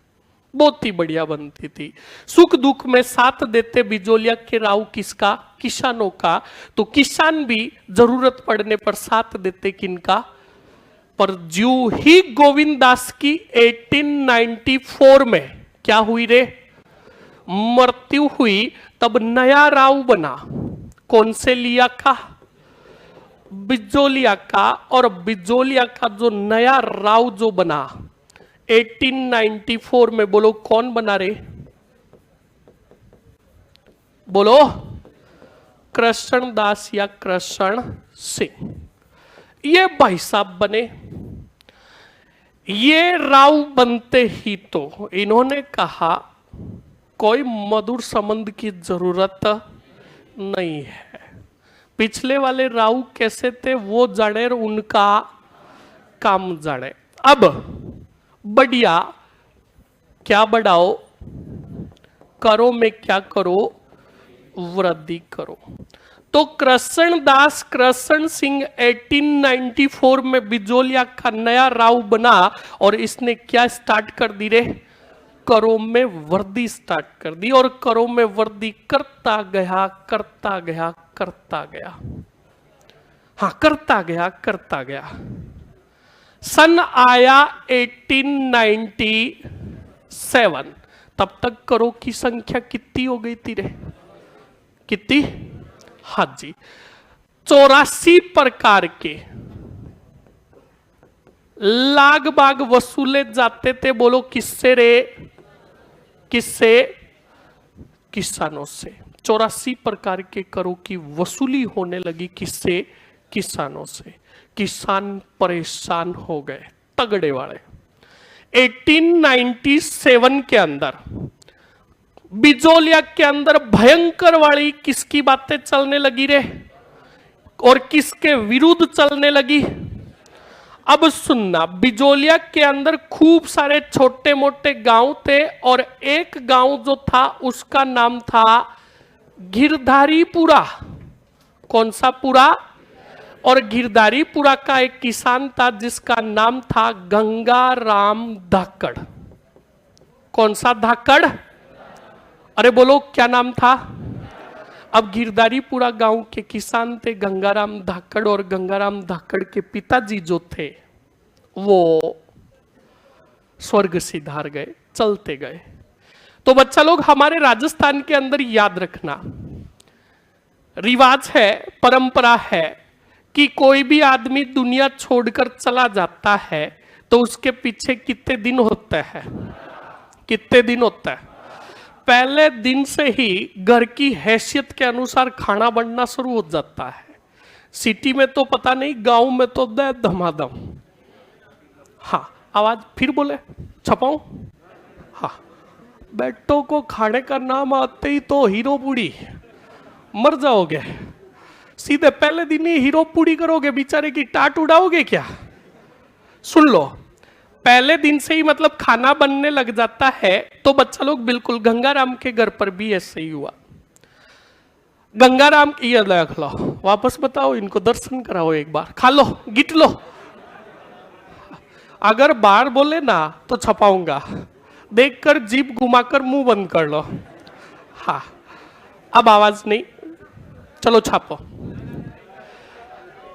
बहुत ही बढ़िया बनती थी। सुख दुख में साथ देते बिजोलिया के राव किसका? किसानों का। तो किसान भी जरूरत पड़ने पर साथ देते किनका? पर जो ही गोविंद दास की 1894 में क्या हुई रे? मृत्यु हुई, तब नया राव बना। कौन से लिया का? बिजोलिया का। और बिजोलिया का जो नया राव जो बना 1894 में, बोलो कौन बना रे? बोलो कृष्ण दास या कृष्ण सिंह। ये भाई साहब बने। ये राव बनते ही तो इन्होंने कहा कोई मधुर संबंध की जरूरत नहीं है। पिछले वाले राव कैसे थे वो जाने, उनका काम जाने। अब बढ़िया क्या बढ़ाओ? करो में क्या करो? वृद्धि करो। तो कृष्णदास कृष्ण सिंह 1894 में बिजोलिया का नया राव बना और इसने क्या स्टार्ट कर दी रे? करों में वृद्धि स्टार्ट कर दी। और करों में वृद्धि करता गया करता गया करता गया, हाँ करता गया करता गया। सन आया 1897, तब तक करों की संख्या कितनी हो गई थी रे? कितनी? हाँ जी 84 प्रकार के लाग बाग वसूले जाते थे। बोलो किससे रे? किससे? किसानों से। 84 प्रकार के करों की वसूली होने लगी। किससे? किसानों से। किसान परेशान हो गए तगड़े वाले। 1897 के अंदर बिजोलिया के अंदर भयंकर वाली किसकी बातें चलने लगी रे? और किसके विरुद्ध चलने लगी? अब सुनना, बिजोलिया के अंदर खूब सारे छोटे मोटे गांव थे और एक गांव जो था उसका नाम था गिरधारीपुरा। कौन सा पुरा? और गिरधारीपुरा का एक किसान था जिसका नाम था गंगाराम धाकड़। कौन सा धाकड़? अरे बोलो क्या नाम था? अब गिरधारीपुरा गांव के किसान थे गंगाराम धाकड़, और गंगाराम धाकड़ के पिताजी जो थे वो स्वर्ग सिधार गए, चलते गए। तो बच्चा लोग हमारे राजस्थान के अंदर याद रखना, रिवाज है, परंपरा है कि कोई भी आदमी दुनिया छोड़कर चला जाता है तो उसके पीछे कितने दिन होते हैं? कितने दिन होता है? पहले दिन से ही घर की हैसियत के अनुसार खाना बनना शुरू हो जाता है। सिटी में तो पता नहीं, गांव में तो दे धमाधम। हाँ आवाज फिर बोले, छपाऊं? हाँ, बेटों को खाने का नाम आते ही तो हीरो पूड़ी, मर जाओगे। सीधे पहले दिन ही हीरो पूड़ी करोगे, बेचारे की टाट उड़ाओगे क्या? सुन लो, पहले दिन से ही मतलब खाना बनने लग जाता है। तो बच्चा लोग बिल्कुल गंगाराम के घर पर भी ऐसे ही हुआ। गंगाराम ये देख लो, वापस बताओ, इनको दर्शन कराओ एक बार, खा लो, गिट लो। अगर बार बोले ना तो छपाऊंगा, देखकर जीभ घुमाकर मुंह बंद कर लो। हाँ अब आवाज नहीं, चलो छापो।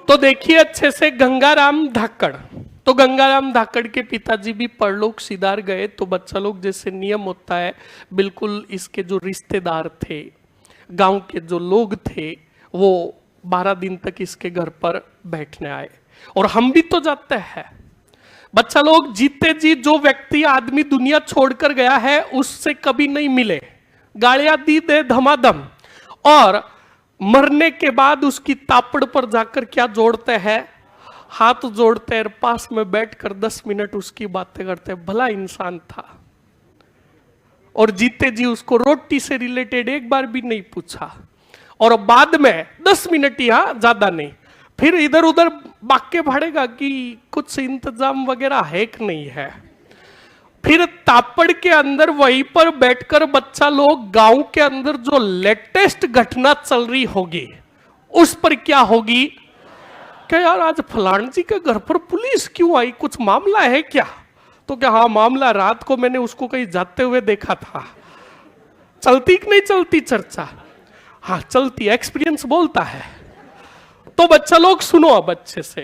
तो देखिए अच्छे से, गंगाराम धाकड़। तो गंगाराम धाकड़ के पिताजी भी परलोक सिधार गए। तो बच्चा लोग जैसे नियम होता है, बिल्कुल इसके जो रिश्तेदार थे, गांव के जो लोग थे, वो 12 दिन तक इसके घर पर बैठने आए। और हम भी तो जाते हैं बच्चा लोग, जीते जी जो व्यक्ति आदमी दुनिया छोड़कर गया है उससे कभी नहीं मिले, गालियां दी दे धमाधम, और मरने के बाद उसकी तापड़ पर जाकर क्या जोड़ते हैं? हाथ जोड़ते हैं, पास में बैठकर 10 मिनट उसकी बातें करते हैं। भला इंसान था, और जीते जी उसको रोटी से रिलेटेड एक बार भी नहीं पूछा। और बाद में 10 मिनट यहाँ ज्यादा नहीं, फिर इधर उधर भाग भाड़ेगा कि कुछ इंतजाम वगैरह है कि नहीं है। फिर तापड़ के अंदर वहीं पर बैठकर बच्चा लोग गांव के अंदर जो लेटेस्ट घटना चल रही होगी उस पर क्या होगी, क्या यार आज फलान जी के घर पर पुलिस क्यों आई, कुछ मामला है क्या? तो क्या हाँ मामला, रात को मैंने उसको कहीं जाते हुए देखा था। चलती कि नहीं चलती चर्चा? हाँ चलती, एक्सपीरियंस बोलता है। तो बच्चा लोग सुनो अब अच्छे से।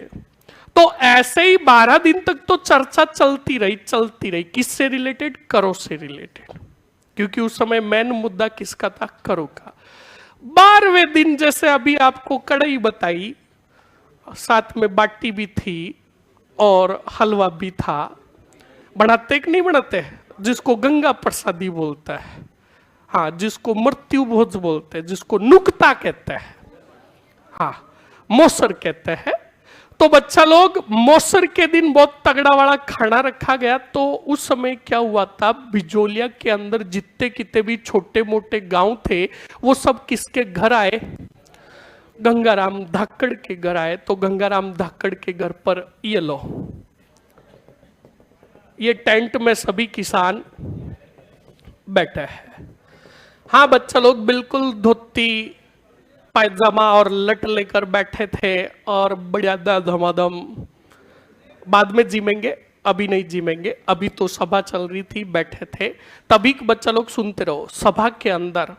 तो ऐसे ही 12 दिन तक तो चर्चा चलती रही। किससे रिलेटेड? करो से रिलेटेड, क्योंकि उस समय मेन मुद्दा किसका था? करो का। 12वें दिन जैसे अभी आपको कढ़ाई बताई, साथ में बाटी भी थी और हलवा भी था। बनाते कि नहीं बनाते? जिसको गंगा प्रसादी बोलता है, हाँ, जिसको मृत्यु भोज बोलते हैं, जिसको नुक्ता कहते हैं, हाँ मौसर कहते हैं। तो बच्चा लोग मौसर के दिन बहुत तगड़ा वाला खाना रखा गया। तो उस समय क्या हुआ था, बिजोलिया के अंदर जितने कितने भी छोटे मोटे गांव थे वो सब किसके घर आए? गंगाराम धाकड़ के घर आए। तो गंगाराम धाकड़ के घर पर ये लो, ये टेंट में सभी किसान बैठे हैं। हाँ बच्चा लोग बिल्कुल धोती पायजामा और लट लेकर बैठे थे और बढ़िया धमाधम। बाद में जिमेंगे, अभी नहीं जिमेंगे, अभी तो सभा चल रही थी, बैठे थे। तभी बच्चा लोग सुनते रहो। सभा के अंदर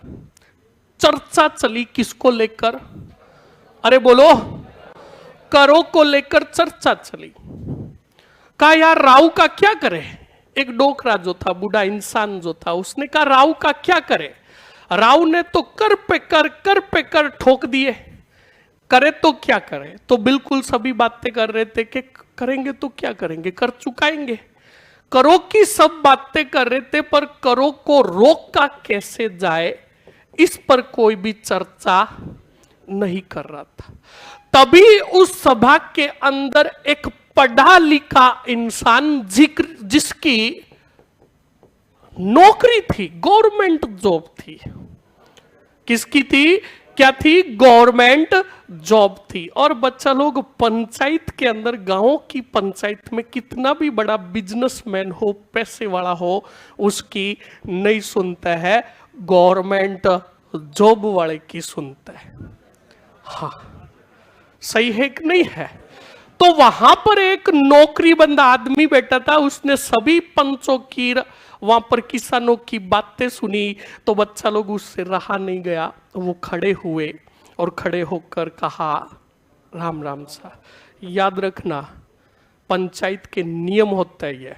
चर्चा चली किसको लेकर? अरे बोलो, करो को लेकर चर्चा चली। कहा यार राव का क्या करे? एक डोकरा जो था, बूढ़ा इंसान जो था, उसने कहा राव का क्या करे? राव ने तो कर पे कर ठोक दिए, करे तो क्या करे? तो बिल्कुल सभी बातें कर रहे थे कि करेंगे तो क्या करेंगे, कर चुकाएंगे। करो की सब बातें कर रहे थे, पर करो को रोका कैसे जाए इस पर कोई भी चर्चा नहीं कर रहा था। तभी उस सभा के अंदर एक पढ़ा लिखा इंसान, जिसकी नौकरी थी, गवर्नमेंट जॉब थी। किसकी थी? क्या थी? गवर्नमेंट जॉब थी। और बच्चा लोग पंचायत के अंदर, गांव की पंचायत में कितना भी बड़ा बिजनेसमैन हो, पैसे वाला हो, उसकी नहीं सुनता है, गवर्नमेंट जॉब वाले की सुनता है। हाँ सही है कि नहीं है? तो वहां पर एक नौकरी बंदा आदमी बैठा था, उसने सभी पंचों की, वहां पर किसानों की बातें सुनी। तो बच्चा लोग उससे रहा नहीं गया, वो खड़े हुए और खड़े होकर कहा, राम राम सा, याद रखना पंचायत के नियम होता है ये।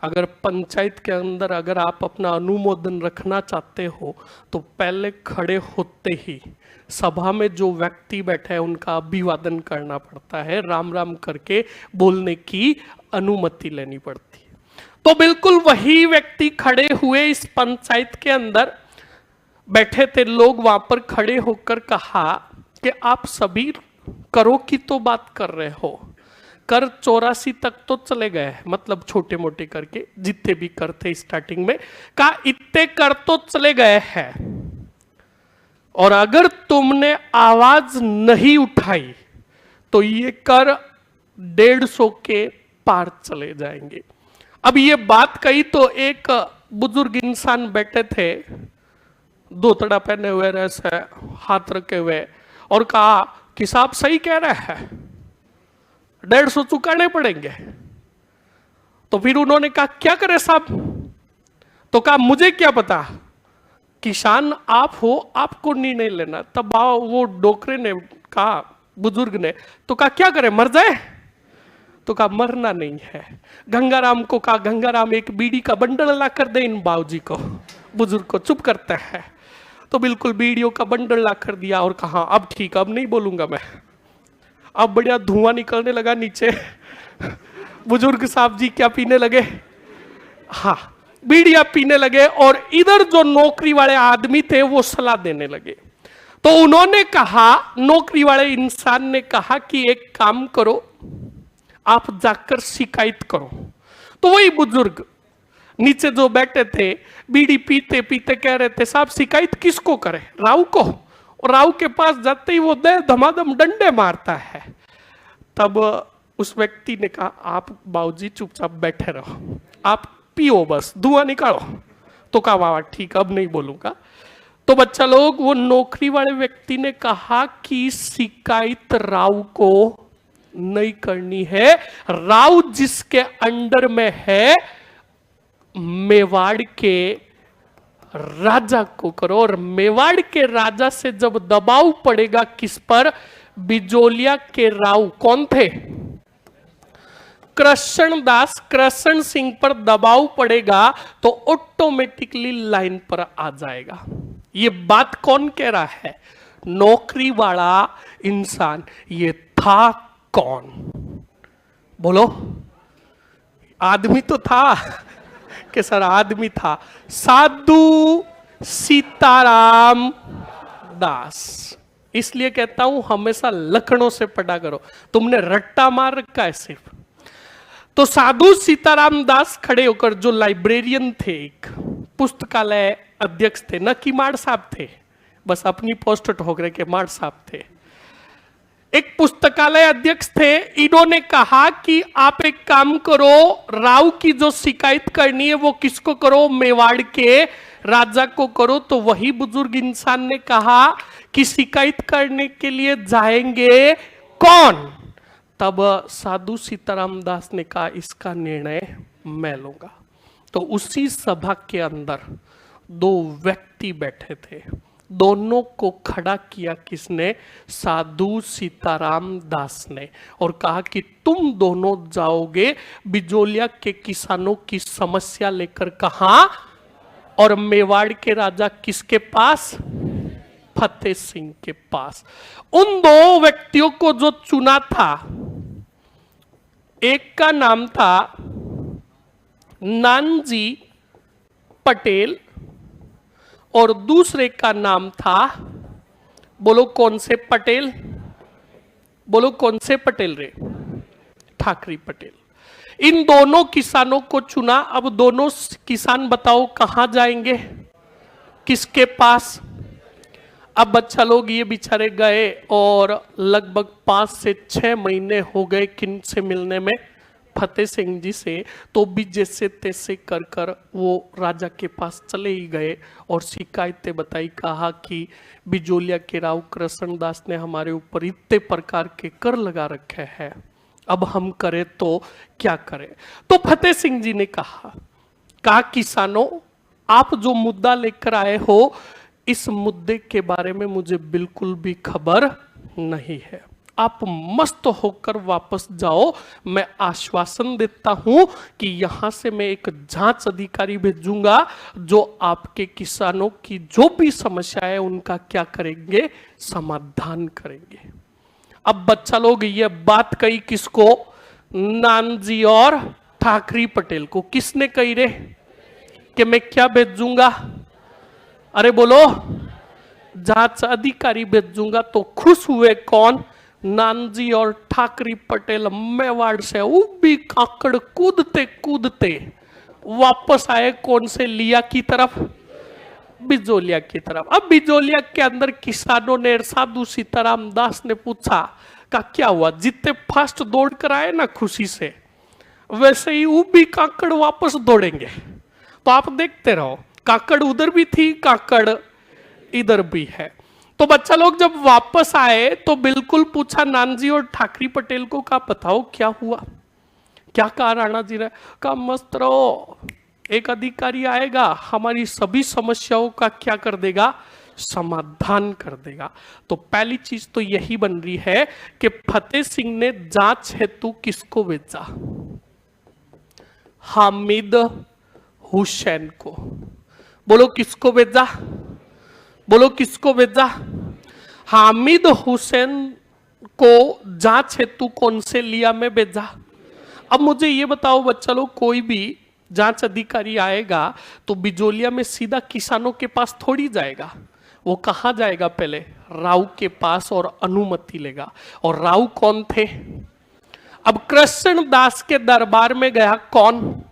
अगर पंचायत के अंदर अगर आप अपना अनुमोदन रखना चाहते हो तो पहले खड़े होते ही सभा में जो व्यक्ति बैठे हैं उनका अभिवादन करना पड़ता है, राम राम करके बोलने की अनुमति लेनी पड़ती है। तो बिल्कुल वही व्यक्ति खड़े हुए, इस पंचायत के अंदर बैठे थे लोग, वहां पर खड़े होकर कहा कि आप सभी करो की तो बात कर रहे हो, कर 84 तक तो चले गए, मतलब छोटे मोटे करके जितने भी कर थे स्टार्टिंग में, कहा इतने कर तो चले गए हैं, और अगर तुमने आवाज नहीं उठाई तो ये कर 150 के पार चले जाएंगे। अब ये बात कही तो एक बुजुर्ग इंसान बैठे थे, धोतड़ा पहने हुए, रस है, हाथ रखे हुए, और कहा कि साहब सही कह रहे हैं, 150 चुकाने पड़ेंगे। तो फिर उन्होंने कहा क्या करे साहब? तो कहा मुझे क्या पता, किसान आप हो, आपको निर्णय लेना। तब वो डोकरे ने कहा, बुजुर्ग ने तो कहा क्या करे, मर जाए? तो कहा मरना नहीं है। गंगाराम को कहा, गंगाराम एक बीड़ी का बंडल ला कर दे इन बाबूजी को। बुजुर्ग को चुप करते हैं, तो बिल्कुल बीड़ियों का बंडल ला कर दिया और कहा अब ठीक, अब नहीं बोलूंगा मैं। अब बढ़िया धुआं निकलने लगा नीचे। बुजुर्ग साहब जी क्या पीने लगे? हाँ बीड़िया पीने लगे, और इधर जो नौकरी वाले आदमी थे वो सलाह देने लगे। तो उन्होंने कहा, नौकरी वाले इंसान ने कहा कि एक काम करो, आप जाकर शिकायत करो। तो वही बुजुर्ग नीचे जो बैठे थे बीड़ी पीते पीते कह रहे थे साहब शिकायत किसको करे, राव को। और राव के पास जाते ही वो दे धमाधम डंडे मारता है। तब उस व्यक्ति ने कहा आप बाबूजी चुपचाप बैठे रहो, आप पियो बस, धुआं निकालो। तो कहा वाह ठीक, अब नहीं बोलूंगा। तो बच्चा लोग, वो नौकरी वाले व्यक्ति ने कहा कि शिकायत राव को नहीं करनी है, राव जिसके अंडर में है मेवाड़ के राजा को करो। और मेवाड़ के राजा से जब दबाव पड़ेगा किस पर, बिजोलिया के राव कौन थे, कृष्ण दास, कृष्ण सिंह पर दबाव पड़ेगा तो ऑटोमेटिकली लाइन पर आ जाएगा। ये बात कौन कह रहा है, नौकरी वाला इंसान। ये था कौन, बोलो। आदमी तो था कि सर आदमी था, साधु सीताराम दास। इसलिए कहता हूं हमेशा लखनऊ से पढ़ा करो, तुमने रट्टा मार रखा है सिर्फ। तो साधु सीताराम दास खड़े होकर, जो लाइब्रेरियन थे, एक पुस्तकालय अध्यक्ष थे, न कि माड़ साहब थे, बस अपनी पोस्ट ठोक रहे के माड़ साहब थे, एक पुस्तकालय अध्यक्ष थे। इन्होंने कहा कि आप एक काम करो, राव की जो शिकायत करनी है वो किसको करो, मेवाड़ के राजा को करो। तो वही बुजुर्ग इंसान ने कहा कि शिकायत करने के लिए जाएंगे कौन। तब साधु सीताराम दास ने कहा इसका निर्णय मैं लूंगा। तो उसी सभा के अंदर दो व्यक्ति बैठे थे, दोनों को खड़ा किया किसने, साधु सीताराम दास ने, और कहा कि तुम दोनों जाओगे बिजोलिया के किसानों की समस्या लेकर कहां, और मेवाड़ के राजा किसके पास, फतेह सिंह के पास। उन दो व्यक्तियों को जो चुना था, एक का नाम था नानजी पटेल और दूसरे का नाम था, बोलो कौन से पटेल, बोलो कौन से पटेल रे, ठाकरे पटेल। इन दोनों किसानों को चुना। अब दोनों किसान बताओ कहां जाएंगे, किसके पास। अब बच्चा लोग ये बेचारे गए और लगभग 5 से 6 महीने हो गए किन से मिलने में, फतेह सिंह जी से। तो भी जैसे तैसे कर कर वो राजा के पास चले ही गए और शिकायतें बताई। कहा कि बिजोलिया के राव कृष्ण दास ने हमारे ऊपर इतने प्रकार के कर लगा रखे हैं, अब हम करें तो क्या करें। तो फतेह सिंह जी ने कहा किसानों, आप जो मुद्दा लेकर आए हो, इस मुद्दे के बारे में मुझे बिल्कुल भी खबर नहीं है, आप मस्त होकर वापस जाओ। मैं आश्वासन देता हूं कि यहां से मैं एक जांच अधिकारी भेजूंगा जो आपके किसानों की जो भी समस्या है उनका क्या करेंगे, समाधान करेंगे। अब बच्चा लोग ये बात कही किसको, नानजी और ठाकरे पटेल को। किसने कही रे कि मैं क्या भेजूंगा, अरे बोलो, जांच अधिकारी भेजूंगा। तो खुश हुए कौन, नानजी और ठाकरे पटेल। मेवाड़ से उबी काकड़ कूदते कूदते वापस आए कौन से, लिया की तरफ, बिजोलिया की तरफ। अब बिजोलिया के अंदर किसानों ने, साधु सीताराम दास ने पूछा का क्या हुआ, जितने फास्ट दौड़ कर आए ना खुशी से, वैसे ही उबी काकड़ वापस दौड़ेंगे। तो आप देखते रहो, काकड़ उधर भी थी, काकड़ इधर भी है। तो बच्चा लोग जब वापस आए तो बिल्कुल पूछा नानजी और ठाकरे पटेल को, कहा बताओ क्या हुआ, क्या कहा राणा जी ने। कहा मस्त रहो, एक अधिकारी आएगा, हमारी सभी समस्याओं का क्या कर देगा, समाधान कर देगा। तो पहली चीज तो यही बन रही है कि फतेह सिंह ने जांच हेतु किसको भेजा, हामिद हुसैन को। बोलो किसको भेजा, बोलो किसको भेजा, हामिद हुसैन को जांच हेतु कौन से लिया में भेजा। अब मुझे ये बताओ बच्चा लोग, कोई भी जांच अधिकारी आएगा तो बिजोलिया में सीधा किसानों के पास थोड़ी जाएगा, वो कहां जाएगा, पहले राव के पास और अनुमति लेगा। और राव कौन थे, अब कृष्ण दास के दरबार में गया कौन,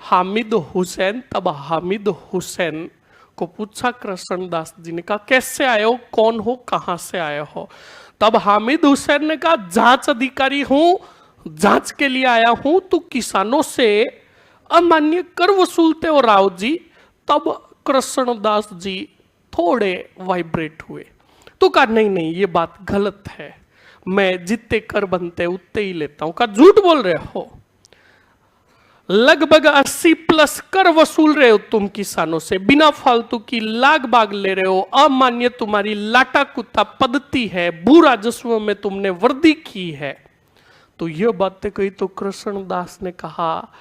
हामिद हुसैन, तब हामिद हुसैन को पूछा कृष्णदास जी ने, कहा कैसे आए हो, कौन हो, कहां से आए हो? तब हामिद हुसैन ने कहा जांच अधिकारी हूं, जांच के लिए आया हूं, तो किसानों से अमान्य कर वसूलते हो राव जी। तब कृष्णदास जी थोड़े वाइब्रेट हुए, तो कहा नहीं नहीं ये बात गलत है, मैं जितने कर बनते उतने ही लेता हूं। कहा झूठ बोल रहे हो, लगभग 80 प्लस कर वसूल रहे हो तुम किसानों से, बिना फालतू की लाग बाग ले रहे हो, अमान्य तुम्हारी लाटा कुत्ता पद्धति है, भू राजस्व में तुमने वृद्धि की है। तो यह बातें कही तो कृष्णदास ने कहा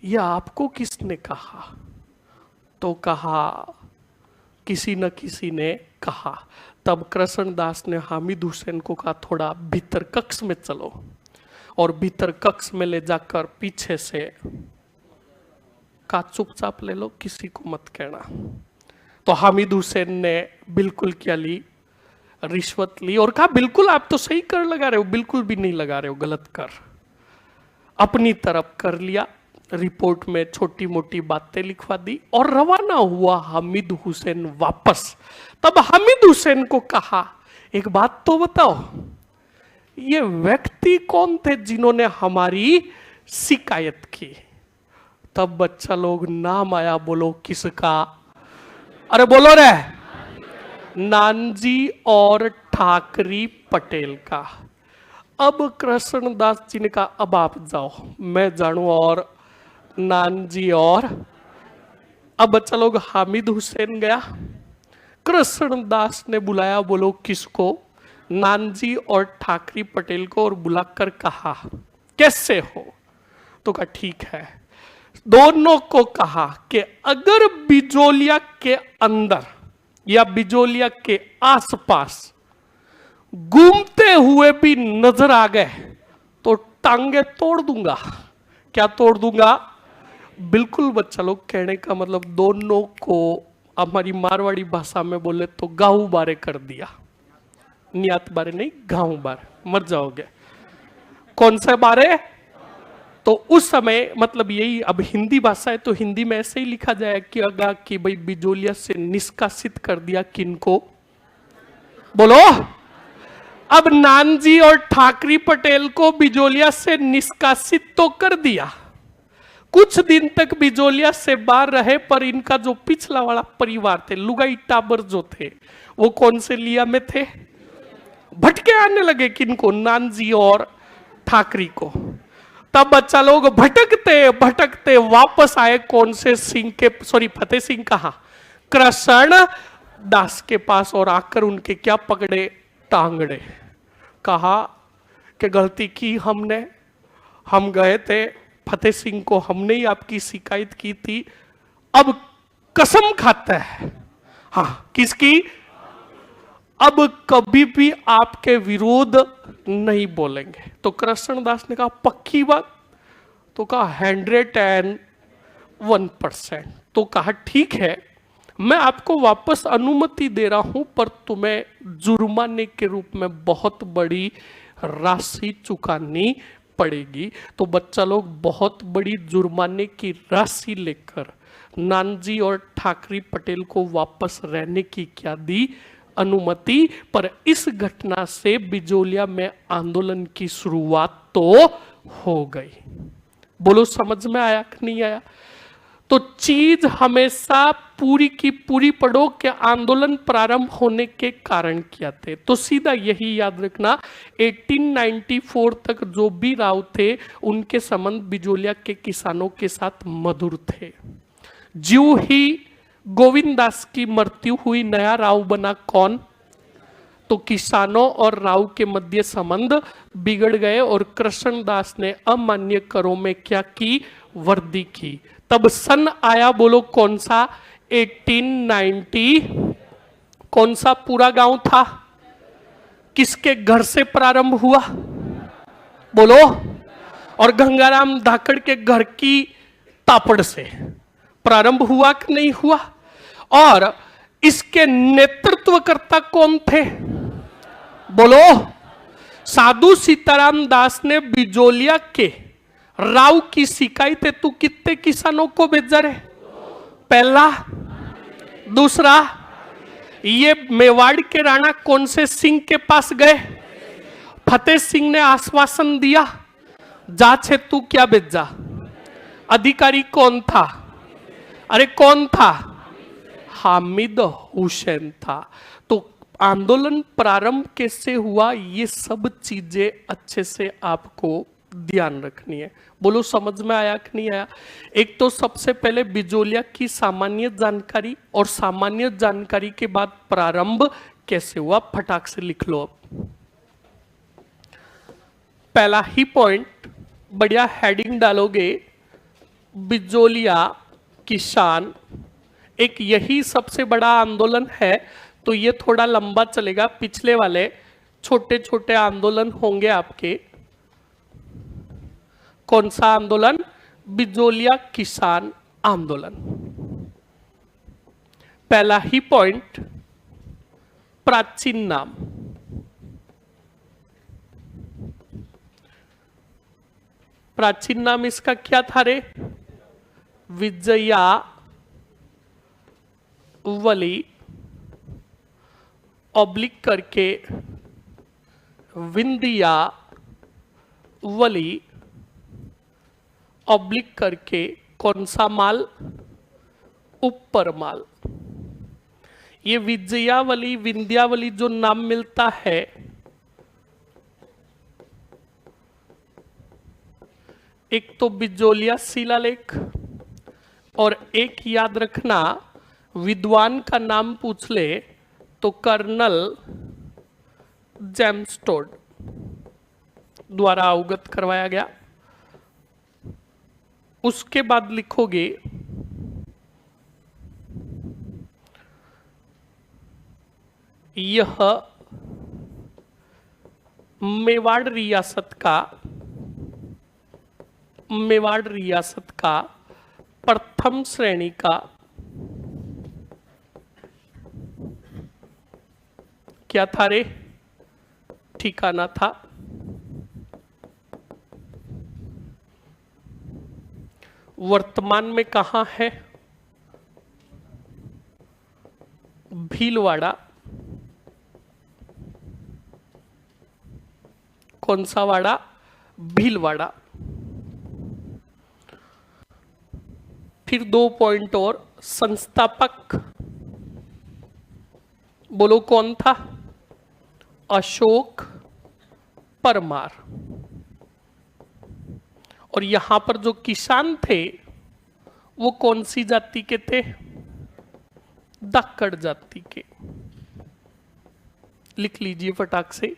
यह आपको किसने कहा? तो कहा किसी न किसी ने कहा। तब कृष्णदास ने हामिद हुसैन को कहा थोड़ा भीतर कक्ष में चलो, और भीतर कक्ष में ले जाकर पीछे से का चुपचाप ले लो, किसी को मत कहना। तो हामिद हुसैन ने बिल्कुल क्या ली, रिश्वत ली, और कहा बिल्कुल आप तो सही कर लगा रहे हो, बिल्कुल भी नहीं लगा रहे हो, गलत कर। अपनी तरफ कर लिया, रिपोर्ट में छोटी मोटी बातें लिखवा दी और रवाना हुआ हामिद हुसैन वापस। तब हामिद हुसैन को कहा एक बात तो बताओ, ये व्यक्ति कौन थे जिन्होंने हमारी शिकायत की? तब बच्चा लोग नाम आया, बोलो किसका? अरे बोलो रे, नानजी और ठाकरी पटेल का। अब कृष्णदास जी ने कहा अब आप जाओ, मैं जानू, और नानजी और अब बच्चा लोग हामिद हुसैन गया, कृष्णदास ने बुलाया, बोलो किसको? नानजी और ठाकरी पटेल को, और बुलाकर कहा कैसे हो? तो कहा ठीक है। दोनों को कहा कि अगर बिजोलिया के अंदर या बिजोलिया के आसपास घूमते हुए भी नजर आ गए तो टांगे तोड़ दूंगा। क्या तोड़ दूंगा? बिल्कुल बच्चा लोग, कहने का मतलब दोनों को हमारी मारवाड़ी भाषा में बोले तो गाहू बारे कर दिया, नियत बारे नहीं, गांव बारे, मर जाओगे। कौन से बारे? तो उस समय मतलब यही, अब हिंदी भाषा है तो हिंदी में ऐसे ही लिखा जाए कि अगर कि भाई बिजोलिया से निष्कासित कर दिया किनको? बोलो। अब नानजी और ठाकरी पटेल को बिजोलिया से निष्कासित तो कर दिया, कुछ दिन तक बिजोलिया से बाहर रहे, पर इनका जो पिछला वाला परिवार थे, लुगाई टाबर जो थे, वो कौन से लिया में थे? भटके आने लगे किनको? नानजी और ठाकरी को। तब बच्चा लोग भटकते भटकते वापस आए कौन से सिंह के, सॉरी फतेह सिंह कहा, कृष्ण दास के पास, और आकर उनके क्या पकड़े? टांगड़े। कहा कि गलती की हमने, हम गए थे फतेह सिंह को, हमने ही आपकी शिकायत की थी, अब कसम खाता है, हाँ किसकी? अब कभी भी आपके विरोध नहीं बोलेंगे। तो कृष्णदास ने कहा पक्की बात? तो कहा 101%। तो कहा ठीक है, मैं आपको वापस अनुमति दे रहा हूं, पर तुम्हें जुर्माने के रूप में बहुत बड़ी राशि चुकानी पड़ेगी। तो बच्चा लोग बहुत बड़ी जुर्माने की राशि लेकर नानजी और ठाकरी पटेल को वापस रहने की क्या दी? अनुमति। पर इस घटना से बिजोलिया में आंदोलन की शुरुआत तो हो गई। बोलो समझ में आया कि नहीं आया? तो चीज हमेशा पूरी की पूरी पढ़ो कि आंदोलन प्रारंभ होने के कारण क्या थे। तो सीधा यही याद रखना, 1894 तक जो भी राव थे उनके संबंध बिजोलिया के किसानों के साथ मधुर थे। ज्यों ही गोविंद दास की मृत्यु हुई, नया राव बना कौन? तो किसानों और राव के मध्य संबंध बिगड़ गए, और कृष्णदास ने अमान्य करों में क्या की? वृद्धि की। तब सन आया, बोलो कौन सा? 1890। कौन सा पूरा गांव था? किसके घर से प्रारंभ हुआ? बोलो। और गंगाराम धाकड़ के घर की तापड़ से प्रारंभ हुआ कि नहीं हुआ? और इसके नेतृत्वकर्ता कौन थे? बोलो। साधु सीताराम दास ने बिजोलिया के राव की शिकायत है, तू कितने किसानों को भेजा रे? पहला, दूसरा, ये मेवाड़ के राणा कौन से सिंह के पास गए? फतेह सिंह ने आश्वासन दिया, जा छे तू क्या भेजा? अधिकारी कौन था? अरे कौन था? हामिद हुसैन था। तो आंदोलन प्रारंभ कैसे हुआ, ये सब चीजें अच्छे से आपको ध्यान रखनी है। बोलो समझ में आया कि नहीं आया? एक तो सबसे पहले बिजोलिया की सामान्य जानकारी, और सामान्य जानकारी के बाद प्रारंभ कैसे हुआ, फटाक से लिख लो। अब पहला ही पॉइंट, बढ़िया हेडिंग डालोगे, बिजोलिया किसान, एक यही सबसे बड़ा आंदोलन है। तो ये थोड़ा लंबा चलेगा, पिछले वाले छोटे छोटे आंदोलन होंगे आपके। कौन सा आंदोलन? बिजोलिया किसान आंदोलन। पहला ही पॉइंट, प्राचीन नाम। प्राचीन नाम इसका क्या था रे? विजयावली ऑब्लिक करके विंध्यावली ऑब्लिक करके कौन सा माल? ऊपर माल। ये विजयावली विंध्यावली जो नाम मिलता है, एक तो बिजोलिया शिलालेख, और एक याद रखना, विद्वान का नाम पूछ ले तो कर्नल जेम्स टोड द्वारा अवगत करवाया गया। उसके बाद लिखोगे यह मेवाड़ रियासत का प्रथम श्रेणी का क्या था रे? ठिकाना था। वर्तमान में कहां है? भीलवाड़ा। कौन सा वाड़ा? भीलवाड़ा। फिर 2 पॉइंट और, संस्थापक बोलो कौन था? अशोक परमार। और यहां पर जो किसान थे वो कौन सी जाति के थे? दक्कड़ जाति के। लिख लीजिए फटाक से।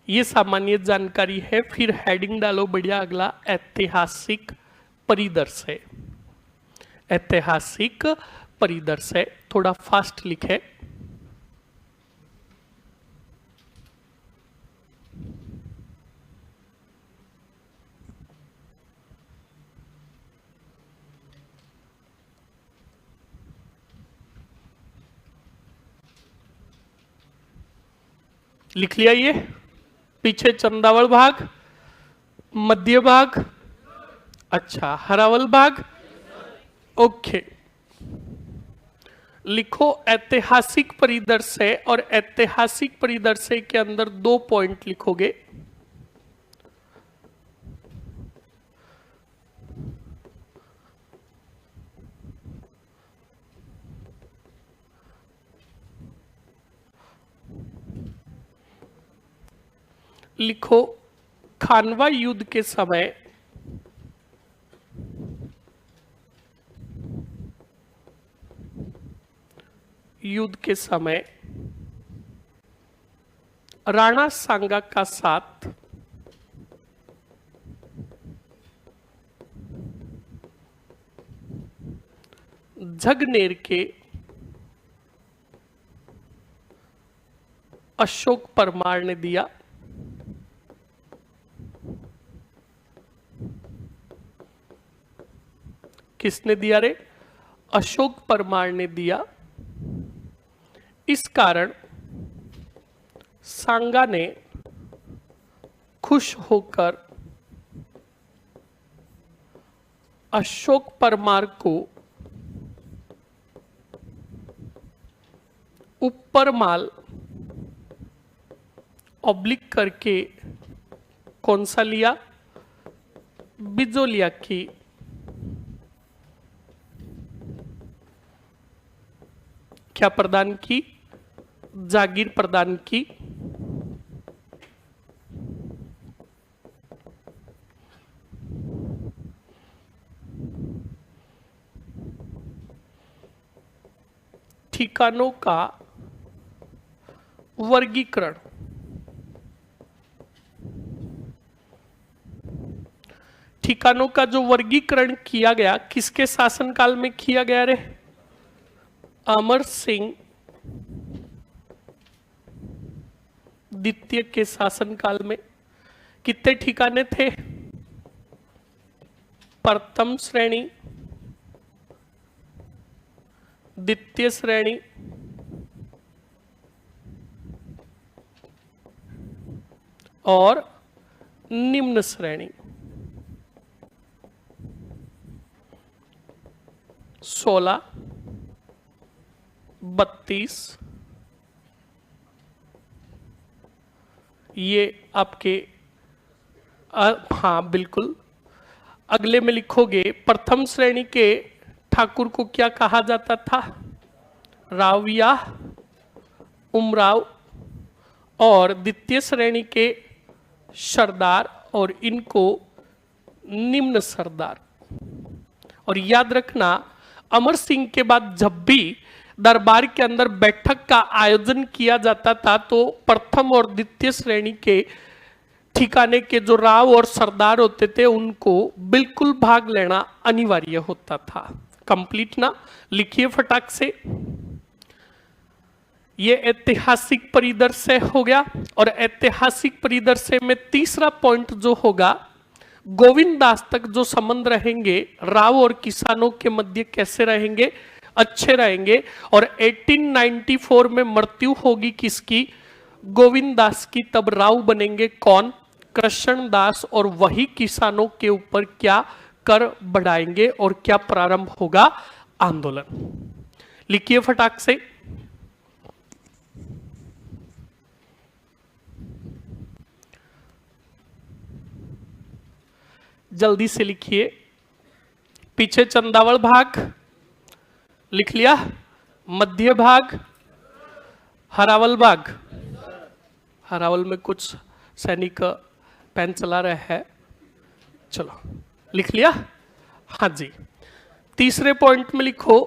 ये सामान्य जानकारी है। फिर हेडिंग डालो बढ़िया, अगला ऐतिहासिक परिदृश्य। ऐतिहासिक परिदृश्य थोड़ा फास्ट लिखे। लिख लिया ये? पीछे चंदावल भाग, मध्य भाग, अच्छा हरावल भाग, ओके। लिखो ऐतिहासिक परिदृश्य, और ऐतिहासिक परिदृश्य के अंदर 2 पॉइंट लिखोगे। लिखो खानवा युद्ध के समय राणा सांगा का साथ झगनेर के अशोक परमार ने दिया। किसने दिया रे? अशोक परमार ने दिया। इस कारण सांगा ने खुश होकर अशोक परमार को ऊपर माल ऑब्लिक करके कौन सा लिया? बिजोलिया की क्या प्रदान की? जागीर प्रदान की। ठिकानों का वर्गीकरण। ठिकानों का जो वर्गीकरण किया गया किसके शासनकाल में किया गया रे? अमर सिंह द्वितीय के शासनकाल में। कितने ठिकाने थे? प्रथम श्रेणी, द्वितीय श्रेणी और निम्न श्रेणी। 16, 32 ये आपके हाँ बिल्कुल। अगले में लिखोगे प्रथम श्रेणी के ठाकुर को क्या कहा जाता था? राव या उमराव। और द्वितीय श्रेणी के सरदार और इनको निम्न सरदार। और याद रखना अमर सिंह के बाद जब भी दरबार के अंदर बैठक का आयोजन किया जाता था तो प्रथम और द्वितीय श्रेणी के ठिकाने के जो राव और सरदार होते थे उनको बिल्कुल भाग लेना अनिवार्य होता था। कंप्लीट ना? लिखिए फटाक से। ये ऐतिहासिक परिदृश्य हो गया। और ऐतिहासिक परिदृश्य में तीसरा पॉइंट जो होगा, गोविंद दास तक जो संबंध रहेंगे राव और किसानों के मध्य कैसे रहेंगे? अच्छे रहेंगे। और 1894 में मृत्यु होगी किसकी? गोविंद दास की। तब राव बनेंगे कौन? कृष्ण दास। और वही किसानों के ऊपर क्या कर बढ़ाएंगे और क्या प्रारंभ होगा? आंदोलन। लिखिए फटाक से। जल्दी से लिखिए। पीछे चंदावल भाग लिख लिया। मध्य भाग, हरावल भाग। हरावल में कुछ सैनिक पेन चला रहे हैं। चलो लिख लिया। हाँ जी। तीसरे पॉइंट में लिखो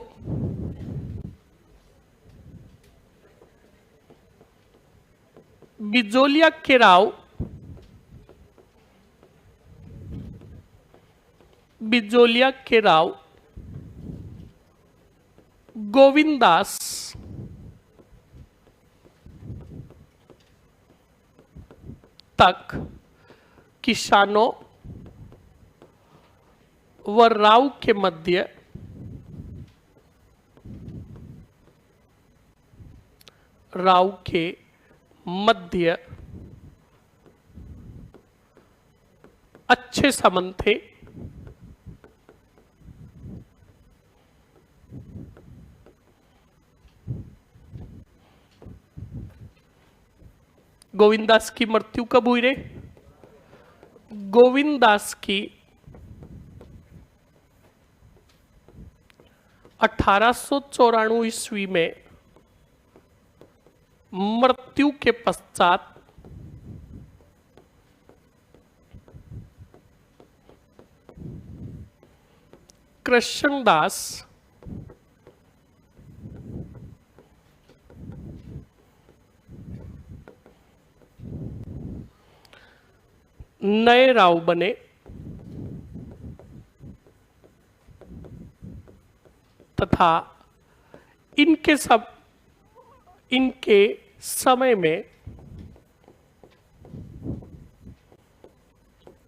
बिजोलिया के राव, बिजोलिया के राव गोविंद दास तक किसानों व राव के मध्य अच्छे संबंध थे। गोविंद दास की मृत्यु कब हुई रे? गोविंद दास की 1894 ईस्वी में मृत्यु के पश्चात कृष्णदास नए राव बने। तथा इनके समय में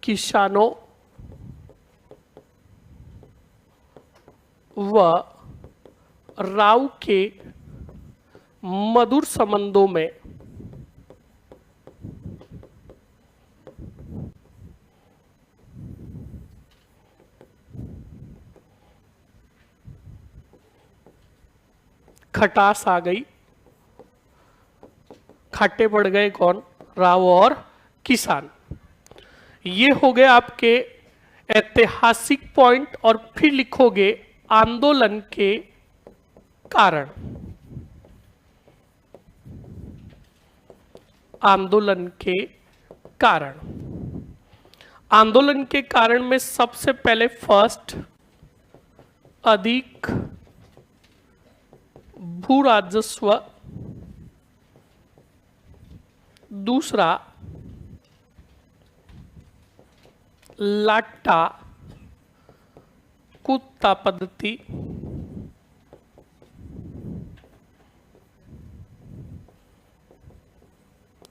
किसानों व राव के मधुर संबंधों में खटास आ गई। खट्टे पड़ गए कौन? राव और किसान। ये हो गए आपके ऐतिहासिक पॉइंट। और फिर लिखोगे आंदोलन के कारण। आंदोलन के कारण। आंदोलन के कारण में सबसे पहले फर्स्ट, अधिक भू राजस्व। दूसरा, लाटा कुत्ता पद्धति।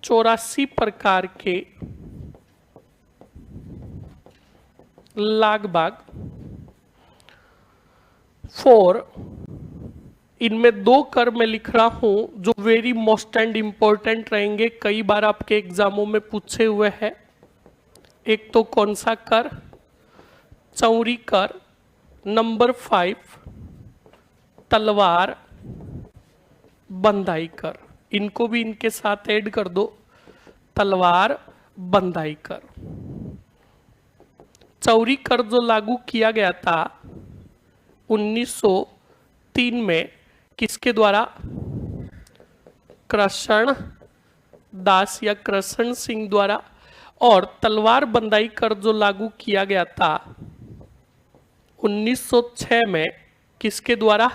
चौरासी प्रकार के लाग बाग। 4, इनमें 2 कर मैं लिख रहा हूं जो वेरी मोस्ट एंड इंपॉर्टेंट रहेंगे, कई बार आपके एग्जामों में पूछे हुए हैं। एक तो कौन सा कर? चौरी कर। नंबर 5, तलवार बंधाई कर। इनको भी इनके साथ ऐड कर दो, तलवार बंधाई कर। चौरी कर जो लागू किया गया था 1903 में, किसके द्वारा? कृष्ण दास या कृष्ण सिंह द्वारा। और तलवार बंधाई कर जो लागू किया गया था 1906 में, किसके द्वारा?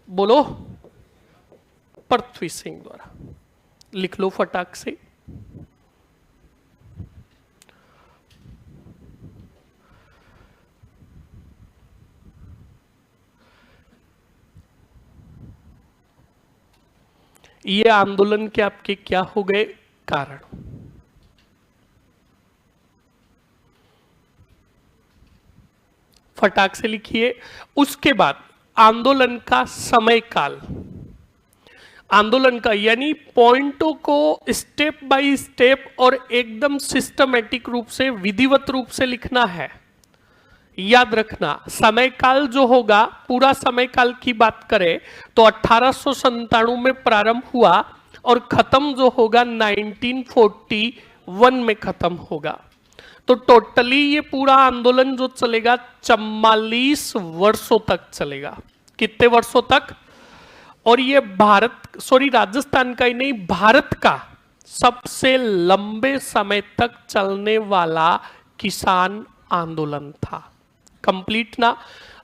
बोलो। पृथ्वी सिंह द्वारा। लिख लो फटाक से। ये आंदोलन के आपके क्या हो गए? कारण। फटाक से लिखिए। उसके बाद आंदोलन का समय काल। आंदोलन का यानी पॉइंटों को स्टेप बाय स्टेप और एकदम सिस्टमेटिक रूप से, विधिवत रूप से लिखना है। याद रखना, समय काल जो होगा, पूरा समय काल की बात करें तो 1897 में प्रारंभ हुआ और खत्म जो होगा 1941 में खत्म होगा। तो टोटली ये पूरा आंदोलन जो चलेगा 44 वर्षों तक चलेगा। कितने वर्षों तक? और ये राजस्थान का ही नहीं, भारत का सबसे लंबे समय तक चलने वाला किसान आंदोलन था। कंप्लीट ना?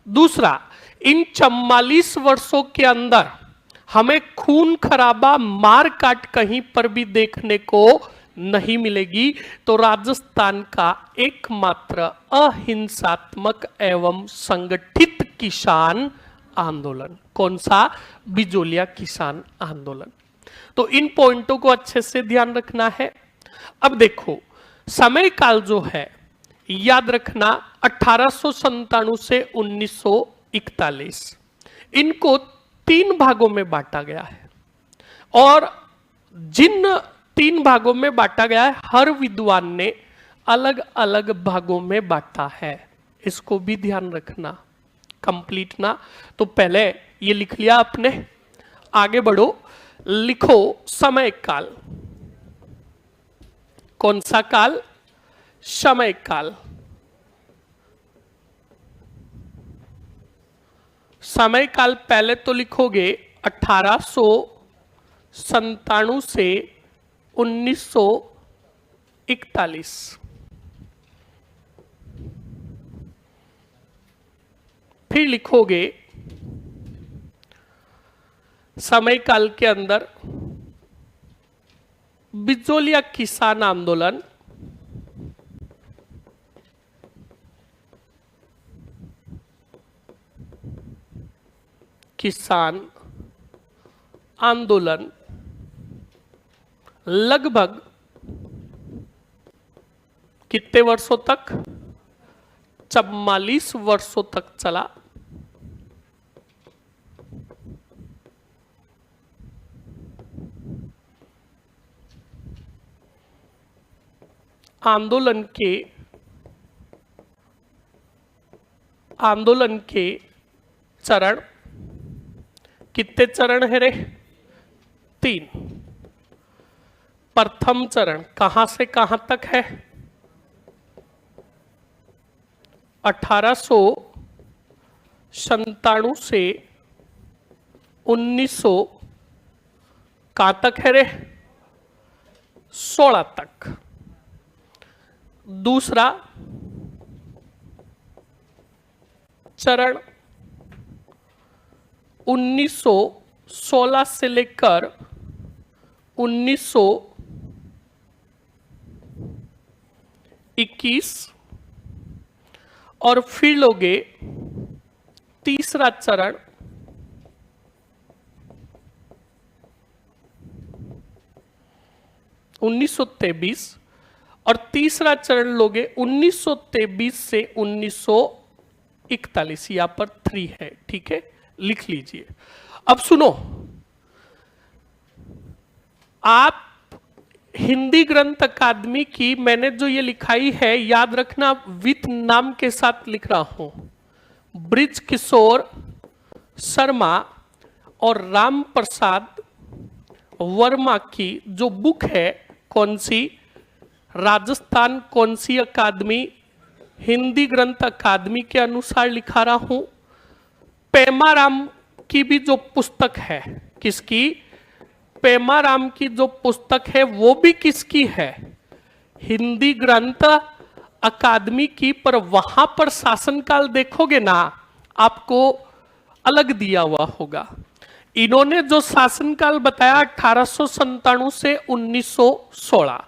दूसरा, इन 44 वर्षों के अंदर हमें खून खराबा, मार काट कहीं पर भी देखने को नहीं मिलेगी। तो राजस्थान का एकमात्र अहिंसात्मक एवं संगठित किसान आंदोलन कौन सा? बिजोलिया किसान आंदोलन। तो इन पॉइंटों को अच्छे से ध्यान रखना है। अब देखो, समय काल जो है याद रखना 1897 से 1941, इनको 3 भागों में बांटा गया है। और जिन 3 भागों में बांटा गया है, हर विद्वान ने अलग अलग भागों में बांटा है। इसको भी ध्यान रखना। कंप्लीट ना? तो पहले ये लिख लिया आपने, आगे बढ़ो। लिखो समय काल। कौन सा काल? समय काल। समय काल पहले तो लिखोगे 1897 से 1941। फिर लिखोगे समय काल के अंदर बिजोलिया किसान आंदोलन, किसान आंदोलन लगभग कितने वर्षों तक? 44 वर्षों तक चला। आंदोलन के चरण, कितने चरण है रे? 3। प्रथम चरण कहां से कहां तक है? 1897 से 1900 कहां तक है रे? 16 तक। दूसरा चरण 1916 से लेकर 1921 और फिर लोगे तीसरा चरण 1923 और तीसरा चरण लोगे 1923 से 1941। यहां पर 3 है, ठीक है, लिख लीजिए। अब सुनो, आप हिंदी ग्रंथ अकादमी की मैंने जो ये लिखाई है, याद रखना विथ नाम के साथ लिख रहा हूं। ब्रिज किशोर शर्मा और राम प्रसाद वर्मा की जो बुक है, कौन सी? राजस्थान कौन सी अकादमी? हिंदी ग्रंथ अकादमी के अनुसार लिखा रहा हूं। पेमाराम की भी जो पुस्तक है, किसकी? पेमाराम की जो पुस्तक है वो भी किसकी है? हिंदी ग्रंथ अकादमी की। पर वहां पर शासनकाल देखोगे ना, आपको अलग दिया हुआ होगा। इन्होंने जो शासनकाल बताया 1897 से 1916,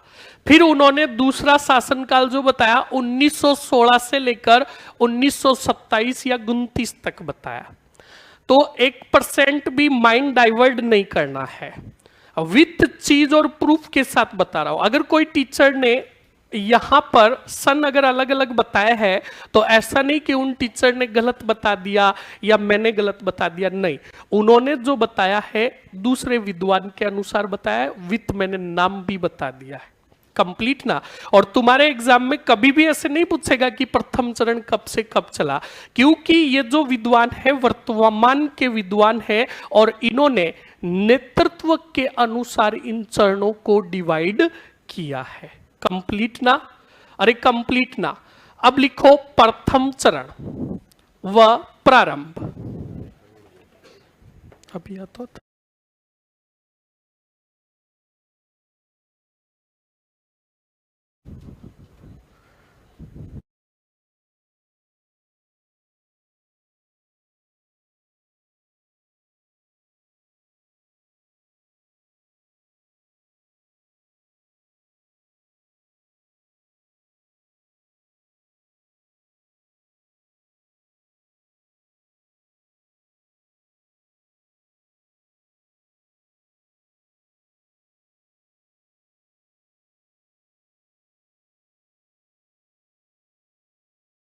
फिर उन्होंने दूसरा शासनकाल जो बताया 1916 से लेकर 1927 या 29 तक बताया। तो 1% भी माइंड डाइवर्ट नहीं करना है, विथ चीज और प्रूफ के साथ बता रहा हूं। अगर कोई टीचर ने यहां पर सन अगर अलग अलग बताया है, तो ऐसा नहीं कि उन टीचर ने गलत बता दिया या मैंने गलत बता दिया, नहीं। उन्होंने जो बताया है दूसरे विद्वान के अनुसार बताया है, विथ मैंने नाम भी बता दिया है। कंप्लीट ना। और तुम्हारे एग्जाम में कभी भी ऐसे नहीं पूछेगा कि प्रथम चरण कब से कब चला, क्योंकि ये जो विद्वान है वर्तमान के विद्वान है और इन्होंने नेतृत्व के अनुसार इन चरणों को डिवाइड किया है। कंप्लीट ना? अरे कंप्लीट ना। अब लिखो प्रथम चरण व प्रारंभ। अभी आता था।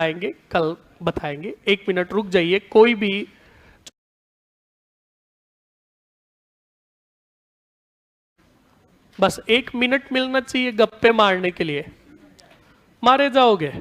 आएंगे कल बताएंगे। 1 मिनट रुक जाइए, कोई भी बस 1 मिनट मिलना चाहिए गप्पे मारने के लिए। मारे जाओगे?